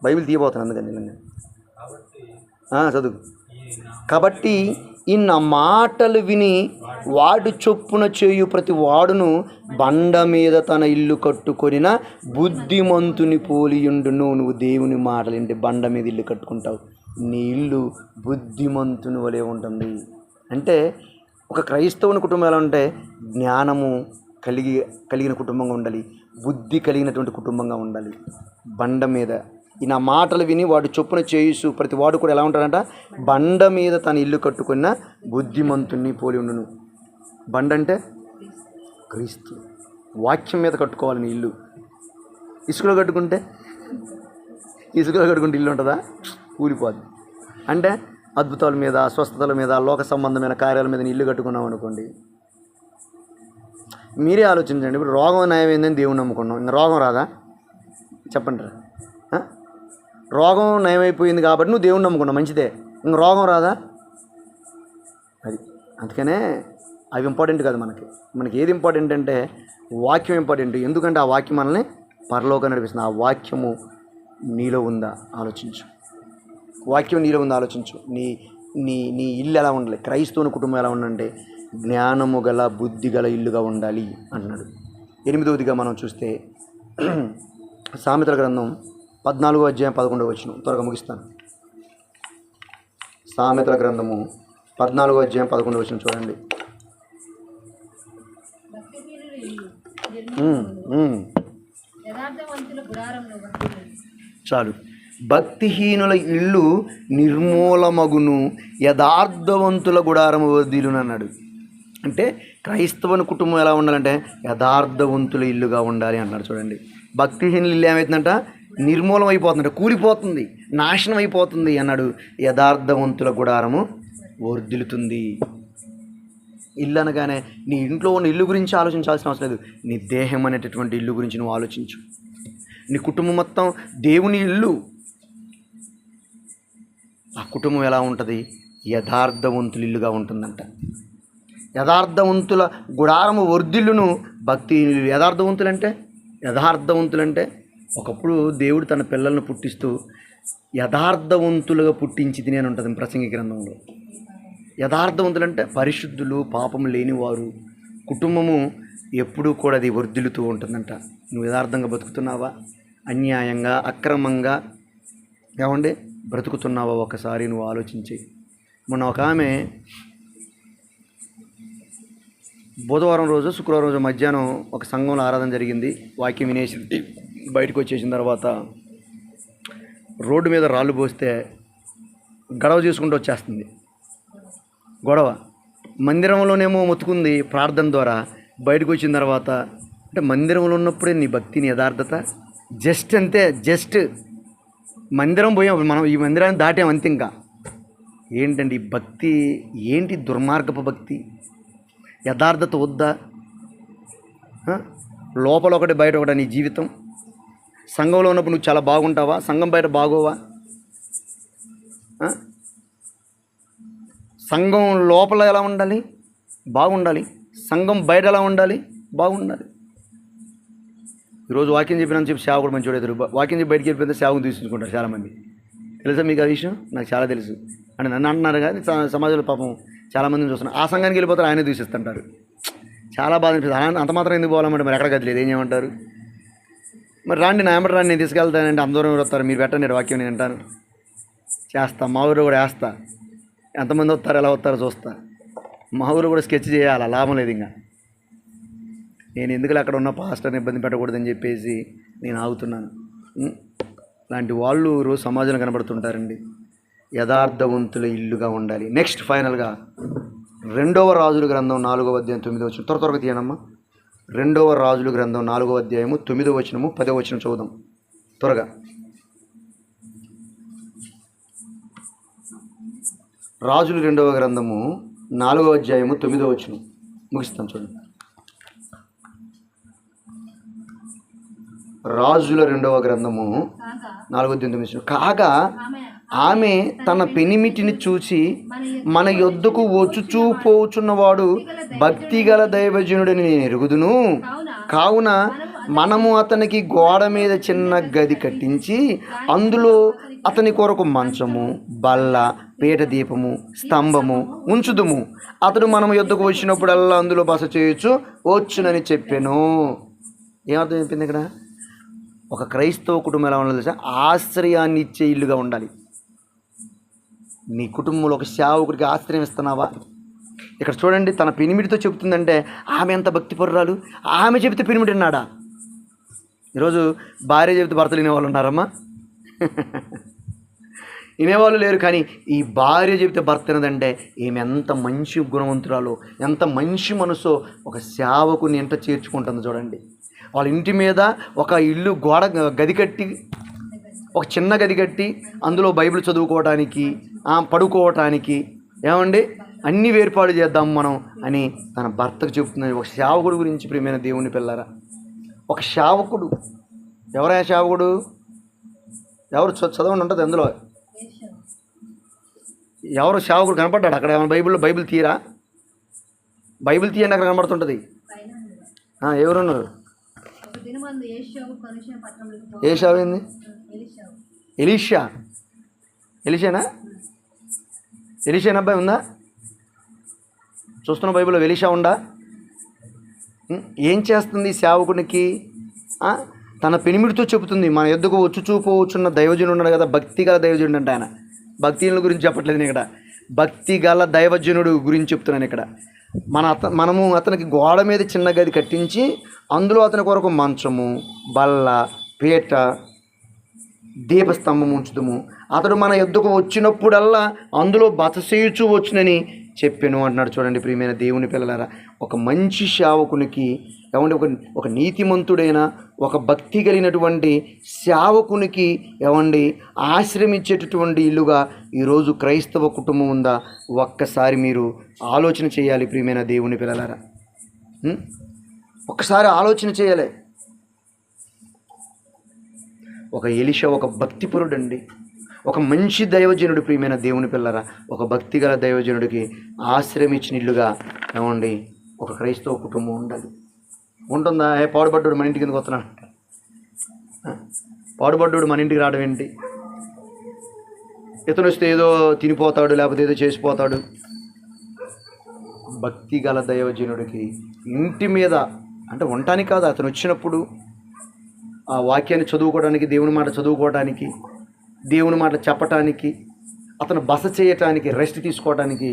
బైబిల్ తీయబోతాను అందుకని చదువు. కాబట్టి ఈ నా మాటలు విని వాడు చొప్పున చేయు ప్రతి వాడును బండ మీద తన ఇల్లు కట్టుకొనిన బుద్ధిమంతుని పోలియుండును. నువ్వు దేవుని మాటలు ఏంటి బండ మీద ఇల్లు కట్టుకుంటావు, నీ ఇల్లు బుద్ధిమంతుని వలె ఉంటుంది. అంటే ఒక క్రైస్తవుని కుటుంబం ఎలా ఉంటే జ్ఞానము కలిగిన కుటుంబంగా ఉండాలి, బుద్ధి కలిగినటువంటి కుటుంబంగా ఉండాలి. బండ మీద ఈ నా మాటలు విని వాడు చొప్పున చేయుసు ప్రతి వాడు కూడా ఎలా ఉంటాడంట? బండ మీద తన ఇల్లు కట్టుకున్న బుద్ధిమంతుని పోలి ఉండును. బండ అంటే క్రీస్తు. వాక్యం మీద కట్టుకోవాలి నీ ఇల్లు. ఇసుకలో కట్టుకుంటే ఇల్లు ఉంటుందా? కూలిపోద్ది. అంటే అద్భుతాల మీద, స్వస్థతల మీద, లోక సంబంధమైన కార్యాల మీద ఇల్లు కట్టుకున్నాం అనుకోండి. మీరే ఆలోచించండి. ఇప్పుడు రోగం నయమైందని దేవుని నమ్ముకున్నాం, ఇంకా రోగం రాదా? చెప్పండి. రోగం నయమైపోయింది కాబట్టి నువ్వు దేవుని నమ్ముకున్నావు, మంచిదే. ఇంక రోగం రాదా? అది అందుకనే అవి ఇంపార్టెంట్ కాదు. మనకి ఏది ఇంపార్టెంట్ అంటే వాక్యం ఇంపార్టెంట్. ఎందుకంటే ఆ వాక్యం మనల్ని పరలోకం నడిపిస్తుంది. ఆ వాక్యము నీలో ఉందా ఆలోచించు. వాక్యం నీలో ఉందా ఆలోచించు. నీ ఇల్లు ఎలా ఉండాలి? క్రైస్తవుని కుటుంబం ఎలా ఉండాలంటే జ్ఞానము గల బుద్ధి గల ఇల్లుగా ఉండాలి అన్నాడు. 8వదిగా మనం చూస్తే సామెతల గ్రంథం 14వ అధ్యాయం 11వ వచనం. త్వరగా ముగిస్తాను. సామెతల గ్రంథము 14వ అధ్యాయం 11వ వచనం చూడండి. చాలు. భక్తిహీనుల ఇల్లు నిర్మూలమగును, యథార్థవంతుల గుడారము వర్ధిల్లును అన్నాడు. అంటే క్రైస్తవుని కుటుంబం ఎలా ఉండాలంటే యథార్థవంతుల ఇల్లుగా ఉండాలి అన్నాడు. చూడండి, భక్తిహీనుల ఇల్లు ఏమవుతుందంట? నిర్మూలం అయిపోతుందంట, కూలిపోతుంది, నాశనం అయిపోతుంది అన్నాడు. యథార్థవంతుల గుడారము వర్ధిల్లుతుంది. ఇల్లు అనగానే నీ ఇంట్లో ఉన్న ఇల్లు గురించి ఆలోచించాల్సిన అవసరం లేదు. నీ దేహం అనేటటువంటి ఇల్లు గురించి నువ్వు ఆలోచించు. నీ కుటుంబం మొత్తం దేవుని ఇల్లు. ఆ కుటుంబం ఎలా ఉంటుంది? యథార్థవంతుల ఇల్లుగా ఉంటుందంట. యథార్థవంతుల గుడారము వర్ధిల్లును. భక్తి యథార్థవంతులంటే ఒకప్పుడు దేవుడు తన పిల్లలను పుట్టిస్తూ యథార్థవంతులుగా పుట్టించి తిని అని ఉంటుంది ప్రసంగి గ్రంథంలో. యథార్థవంతులంటే పరిశుద్ధులు, పాపము లేనివారు. కుటుంబము ఎప్పుడూ కూడా అది వర్ధిల్లుతూ ఉంటుందంట. నువ్వు యథార్థంగా బతుకుతున్నావా? అన్యాయంగా, అక్రమంగా బ్రతుకుతున్నావా? ఒకసారి నువ్వు ఆలోచించి. మొన్న ఒక ఆమె బుధవారం రోజు, శుక్రవారం రోజు మధ్యాహ్నం ఒక సంఘంలో ఆరాధన జరిగింది. వాక్యం వినేసి బయటకు వచ్చేసిన తర్వాత రోడ్డు మీద రాళ్ళు పోస్తే గొడవ చేసుకుంటూ వచ్చేస్తుంది. గొడవ మందిరంలోనేమో మొత్తుకుంది ప్రార్థన ద్వారా, బయటకు వచ్చిన తర్వాత అంటే మందిరంలో ఉన్నప్పుడే నీ భక్తిని యథార్థత జస్ట్ అంతే. జస్ట్ మందిరం పోయాం మనం, ఈ మందిరాన్ని దాటాం అంతే. ఇంకా ఏంటండి ఈ భక్తి? ఏంటి దుర్మార్గపు భక్తి? యథార్థత వద్దా? లోపల ఒకటి బయట ఒకటి నీ జీవితం. సంఘంలో ఉన్నప్పుడు నువ్వు చాలా బాగుంటావా? సంఘం బయట బాగోవా? సంఘం లోపల ఎలా ఉండాలి? బాగుండాలి. సంఘం బయట ఎలా ఉండాలి? బాగుండాలి. ఈరోజు వాక్యం చెప్పినా చెప్పి సేవకుడు మంచివాడు ఎదురు, వాక్యం చెప్పి బయటికి వెళ్ళిపోతే సేవకు తీసుకుంటారు చాలామంది. తెలుసా మీకు ఆ విషయం? నాకు చాలా తెలుసు. అంటే నన్ను అంటున్నారు కానీ సమాజంలో పాపం చాలామందిని చూస్తున్నారు. ఆ సంఘానికి వెళ్ళిపోతారు, ఆయనే దూషిస్తుంటారు. చాలా బాధ అనిపిస్తుంది. అంత మాత్రం ఎందుకు పోవాలంటే మరి ఎక్కడ గదిలేదు, ఏం చేయమంటారు? మరి రాండి నా ఎంబడి రాండి, నేను తీసుకెళ్తానంటే అందరూ వస్తారు, మీరు పెట్టండి వాక్యం నేను వింటాను, చేస్తా. మా ఊరు కూడా వేస్తా. ఎంతమంది వస్తారు, ఎలా వస్తారో చూస్తా. మా ఊరు కూడా స్కెచ్ చేయాలి, లాభం లేదు. ఇంకా నేను ఎందుకు అక్కడ ఉన్న పాస్టర్ని ఇబ్బంది పెట్టకూడదని చెప్పేసి నేను ఆగుతున్నాను. లాంటి వాళ్ళు రోజు సమాజంలో కనబడుతుంటారండి. యథార్థవంతుల ఇల్లుగా ఉండాలి. నెక్స్ట్ ఫైనల్గా 2వ రాజుల గ్రంథం 4వ అధ్యాయం 9వ వచనం. త్వరగా తీయనమ్మా. 2వ రాజుల గ్రంథం 4వ అధ్యాయము 9వ వచనము 10వ వచనం చదువుదాం త్వరగా. రాజులు 2వ గ్రంథము 4వ అధ్యాయము 9వ వచనం ముగిస్తాం చూడండి. రాజుల 2వ గ్రంథము 4వ అధ్యాయం 9వ వచనం. కాగా ఆమె తన పెనిమిటిని చూసి మన యొద్దకు వచ్చుచూ పోచున్నవాడు భక్తిగల దైవజనుడని నేను ఎరుగుదును. కావున మనము అతనికి గోడ మీద చిన్న గది కట్టించి అందులో అతని కొరకు మంచము, బల్ల, పీట దీపము, స్తంభము ఉంచుదుము. అతడు మనము యొద్దకు వచ్చినప్పుడల్లా అందులో బస చేయొచ్చు వచ్చునని చెప్పాను. ఏమర్థం చెప్పింది ఇక్కడ? ఒక క్రైస్తవ కుటుంబం ఎలా ఉండాలి తెలుసా? ఆశ్రయాన్ని ఇచ్చే ఇల్లుగా ఉండాలి. నీ కుటుంబంలో ఒక సేవకుడికి ఆశ్రయం ఇస్తున్నావా? ఇక్కడ చూడండి, తన పెనిమిటితో చెబుతుందంటే ఆమె ఎంత భక్తిపరురాలు. ఆమె చెబితే పెనిమిటి విన్నాడా? ఈరోజు భార్య చెబితే భర్తలు వినేవాళ్ళు ఉన్నారమ్మా? వినేవాళ్ళు లేరు. కానీ ఈ భార్య చెబితే భర్త వినదంటే ఈమె ఎంత మంచి గుణవంతురాలో, ఎంత మంచి మనసో ఒక సేవకుని ఎంత చేర్చుకుంటుందో చూడండి. వాళ్ళ ఇంటి మీద ఒక ఇల్లు గోడ గది కట్టి, ఒక చిన్న గది కట్టి అందులో బైబిల్ చదువుకోవడానికి, పడుకోవటానికి, ఏమండి అన్నీ ఏర్పాటు చేద్దాం మనం అని తన భర్తకు చెబుతున్నది. ఒక సేవకుడు గురించి ప్రియమైన దేవుని పిల్లరా, ఒక సేవకుడు ఎవరైనా సేవకుడు ఎవరు చదవండి ఉంటుంది అందులో. ఎవరు సేవకుడు కనపడ్డాడు అక్కడ? ఏమైనా బైబిల్ తీరా? బైబిల్ తీయండి, అక్కడ కనబడుతుంటుంది. ఎవరున్నారు? ఏ సేవ ఏంది? ఎలీషానా అబ్బాయి ఉందా? చూస్తున్న బైబిల్లో ఎలీషా ఉందా? ఏం చేస్తుంది సేవకునికి? తన పెనిమిడితో చెబుతుంది, మన ఎద్దుకు వచ్చుచూపోవచ్చున్న దైవజనుడు ఉన్నాడు కదా, భక్తిగల దైవజనుడు అంటే. ఆయన భక్తిల గురించి చెప్పట్లేదు నేను ఇక్కడ, భక్తిగల దైవజనుడు గురించి చెప్తున్నాను ఇక్కడ. మనము అతనికి గోడ మీద చిన్న గది కట్టించి అందులో అతని కొరకు మంచము, బల్ల, పీట, దీపస్తంభం ఉంచుదాము. అతడు మన యొద్దకు వచ్చినప్పుడల్లా అందులో బస చేయుచూ వచ్చునని చెప్పాను అంటున్నాడు. చూడండి ప్రియమైన దేవుని పిల్లలారా, ఒక మంచి సేవకునికి, ఏమంటే ఒక నీతిమంతుడైన, ఒక భక్తి కలిగినటువంటి సేవకునికి ఏమండి ఆశ్రమించేటటువంటి ఇల్లుగా ఈరోజు క్రైస్తవ కుటుంబం ఉందా? ఒక్కసారి మీరు ఆలోచన చేయాలి ప్రియమైన దేవుని పిల్లలారా. ఒక్కసారి ఆలోచన చేయాలి. ఒక ఎలీషా ఒక భక్తిపరుడు అండి, ఒక మంచి దైవజనుడు ప్రియమైన దేవుని పిల్లరా. ఒక భక్తిగల దైవజనుడికి ఆశ్రయం ఇచ్చిన ఇల్లుగా ఏమండి ఒక క్రైస్తవ కుటుంబం ఉండాలి. ఉంటుందా? పాడుబడ్డాడు మన ఇంటికి ఎందుకు వస్తున్నాడు? పాడుబడ్డాడు మన ఇంటికి రావడం ఏంటి? ఇతను వస్తే ఏదో తినిపోతాడు, లేకపోతే ఏదో చేసిపోతాడు. భక్తిగల దైవజనుడికి ఇంటి మీద అంటే ఉండటానికి కాదు, అతను వచ్చినప్పుడు ఆ వాక్యాన్ని చదువుకోవడానికి, దేవుని మాట చదువుకోవడానికి, దేవుని మాట చెప్పటానికి, అతను బస చేయటానికి, రెస్ట్ తీసుకోవడానికి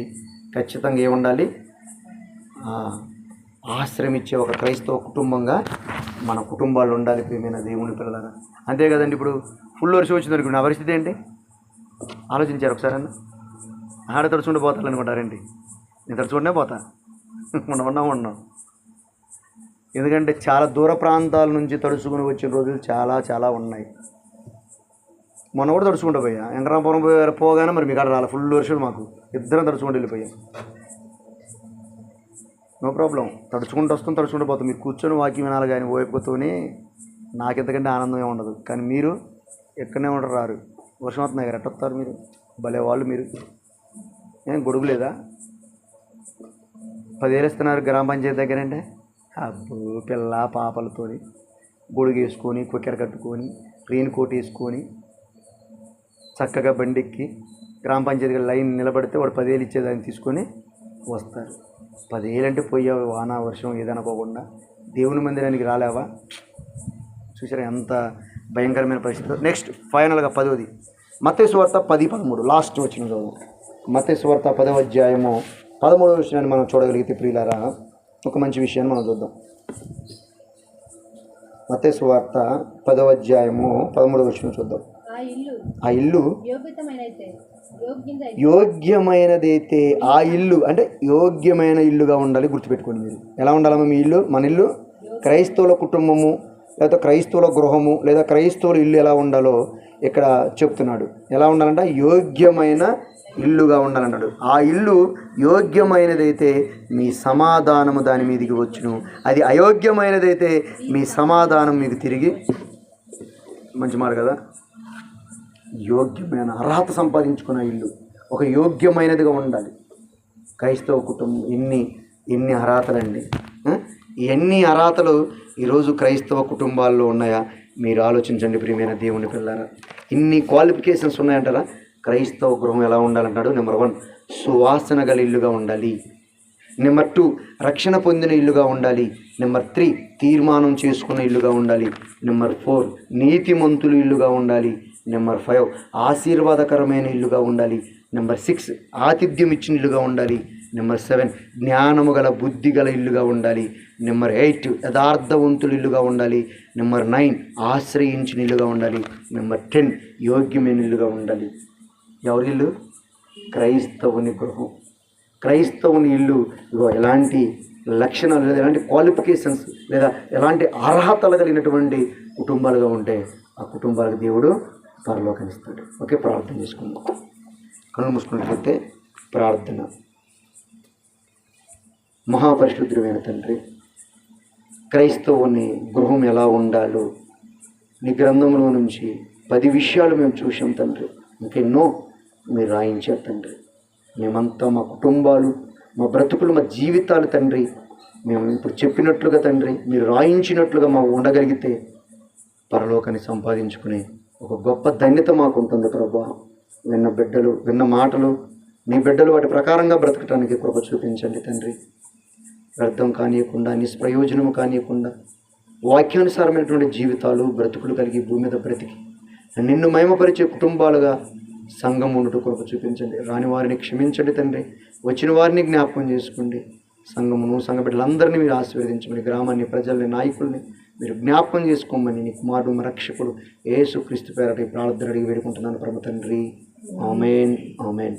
ఖచ్చితంగా ఏముండాలి? ఆశ్రయం ఇచ్చే ఒక క్రైస్తవ కుటుంబంగా మన కుటుంబాలు ఉండాలి ప్రియమైన దేవుని పిల్లలారా. అంతే కదండి. ఇప్పుడు ఫుల్ వర్షం వచ్చింది అనుకోండి, నా పరిస్థితి ఏంటి ఆలోచించారు ఒకసారి అన్న. ఆడ తడుచుకుంటూ పోతాను అనుకుంటారేంటి? నేను తడుచుకుంటే పోతా, ఉన్నాం. ఎందుకంటే చాలా దూర ప్రాంతాల నుంచి తడుచుకుని వచ్చిన రోజులు చాలా చాలా ఉన్నాయి. మొన్న కూడా తడుచుకుంటూ పోయా, వెంకరాపురం పోగానే మరి మీ కాడ రాలే, ఫుల్ వర్షం మాకు, ఇద్దరం తడుచుకుంటూ వెళ్ళిపోయాం. నో ప్రాబ్లం, తడుచుకుంటూ పోతాం. మీరు కూర్చొని వాక్యం వినాలి కానీ ఓపికతోనే నాకు ఎంతకంటే ఆనందమే ఉండదు. కానీ మీరు ఎక్కడనే ఉండరు, రారు. వర్షం వస్తున్నాయి కదా, ఎట్టొస్తారు మీరు? భలే వాళ్ళు మీరు. ఏం గొడుగు లేదా? 10,000 ఇస్తున్నారు గ్రామ పంచాయతీ దగ్గర అంటే. అబ్బో, పిల్ల పాపలతో గొడుగు వేసుకొని, కొక్కెర కట్టుకొని, రెయిన్ కోట్ వేసుకొని చక్కగా బండిక్కి గ్రామ పంచాయతీ లైన్ నిలబడితే వాడు 10,000 ఇచ్చేదాన్ని తీసుకొని వస్తారు. 10,000 అంటే పోయావు, వాన వర్షం ఏదనుకోకుండా దేవుని మందిరానికి రాలేవా? చూసారా ఎంత భయంకరమైన పరిస్థితి. నెక్స్ట్ ఫైనల్గా 10వది మత్తయి సువార్త 10:13 లాస్ట్ వచ్చిన చదువు. మత్తయి సువార్త 10వ అధ్యాయము 13వ విషయాన్ని మనం చూడగలిగితే ప్రియులారా, ఒక మంచి విషయాన్ని మనం చూద్దాం. మత్తయి సువార్త 10వ అధ్యాయము 13వ విషయం చూద్దాం. ఆ ఇల్లు యోగ్యమైనదైతే, ఆ ఇల్లు అంటే యోగ్యమైన ఇల్లుగా ఉండాలి. గుర్తుపెట్టుకోండి మీరు. ఎలా ఉండాలమ్మా మీ ఇల్లు? మన ఇల్లు క్రైస్తవుల కుటుంబము, లేదా క్రైస్తవుల గృహము, లేదా క్రైస్తవుల ఇల్లు ఎలా ఉండాలో ఇక్కడ చెప్తున్నాడు. ఎలా ఉండాలంటే యోగ్యమైన ఇల్లుగా ఉండాలన్నాడు. ఆ ఇల్లు యోగ్యమైనదైతే మీ సమాధానము దాని మీదికి వచ్చును, అది అయోగ్యమైనదైతే మీ సమాధానం మీకు తిరిగి. మంచి మాట కదా. యోగ్యమైన అర్హత సంపాదించుకున్న ఇల్లు ఒక యోగ్యమైనదిగా ఉండాలి. క్రైస్తవ కుటుంబం ఎన్ని అర్హతలండి. ఎన్ని అర్హతలు ఈరోజు క్రైస్తవ కుటుంబాల్లో ఉన్నాయా మీరు ఆలోచించండి ప్రియమైన దేవుని పిల్లారా. ఇన్ని క్వాలిఫికేషన్స్ ఉన్నాయంటారా? క్రైస్తవ గృహం ఎలా ఉండాలంటాడు? నెంబర్ 1 సువాసన గల ఇల్లుగా ఉండాలి. నెంబర్ 2 రక్షణ పొందిన ఇల్లుగా ఉండాలి. నెంబర్ 3 తీర్మానం చేసుకున్న ఇల్లుగా ఉండాలి. నెంబర్ 4 నీతిమంతులు ఇల్లుగా ఉండాలి. నెంబర్ 5 ఆశీర్వాదకరమైన ఇల్లుగా ఉండాలి. నెంబర్ 6 ఆతిథ్యం ఇచ్చిన ఇల్లుగా ఉండాలి. నెంబర్ 7 జ్ఞానము గల బుద్ధి గల ఇల్లుగా ఉండాలి. నెంబర్ 8 యథార్థవంతులు ఇల్లుగా ఉండాలి. నెంబర్ 9 ఆశ్రయించిన ఇల్లుగా ఉండాలి. నెంబర్ 10 యోగ్యమైన ఇల్లుగా ఉండాలి. ఎవరి ఇల్లు? క్రైస్తవుని గృహం. క్రైస్తవుని ఇల్లు ఎలాంటి లక్షణాలు లేదా ఎలాంటి క్వాలిఫికేషన్స్ లేదా ఎలాంటి అర్హతలు కలిగినటువంటి కుటుంబాలుగా ఉంటే ఆ కుటుంబాలకు దేవుడు పరలోకమిస్తాడు. ఓకే, ప్రార్థన చేసుకుందాం. కళ్ళు మూసుకున్నట్లయితే ప్రార్థన. మహాపరిశుద్ధుడైన తండ్రి, క్రైస్తవుని గృహం ఎలా ఉండాలో నీ గ్రంథంలో నుంచి 10 విషయాలు మేము చూసాం తండ్రి. ఇంకెన్నో మీరు రాయించారు తండ్రి. మేమంతా మా కుటుంబాలు, మా బ్రతుకులు, మా జీవితాలు తండ్రి, మేము ఇప్పుడు చెప్పినట్లుగా తండ్రి మీరు రాయించినట్లుగా మాకు ఉండగలిగితే పరలోకాన్ని సంపాదించుకునే ఒక గొప్ప ధన్యత మాకు ఉంటుంది ప్రభా. విన్న మాటలు నీ బిడ్డలు వాటి ప్రకారంగా బ్రతకటానికి కృప చూపించండి తండ్రి. వ్యర్థం కానియకుండా, నిష్ప్రయోజనము కానియకుండా వాక్యానుసారమైనటువంటి జీవితాలు, బ్రతుకులు కలిగి భూమి మీద బ్రతికి నిన్ను మహిమపరిచే కుటుంబాలుగా సంఘం ఉండుట కృప చూపించండి. రాని వారిని క్షమించండి తండ్రి, వచ్చిన వారిని జ్ఞాపకం చేసుకోండి. సంఘమును, సంఘ బిడ్డలందరినీ మీరు ఆశీర్వదించమని, గ్రామాన్ని, ప్రజల్ని, నాయకుల్ని మీరు జ్ఞాపకం చేసుకోమని నీ కుమారుడు రక్షకుడు యేసుక్రీస్తు పేరట ప్రార్థన అడిగి వేడుకుంటున్నాను పరమ తండ్రి. ఆమేన్, ఆమేన్.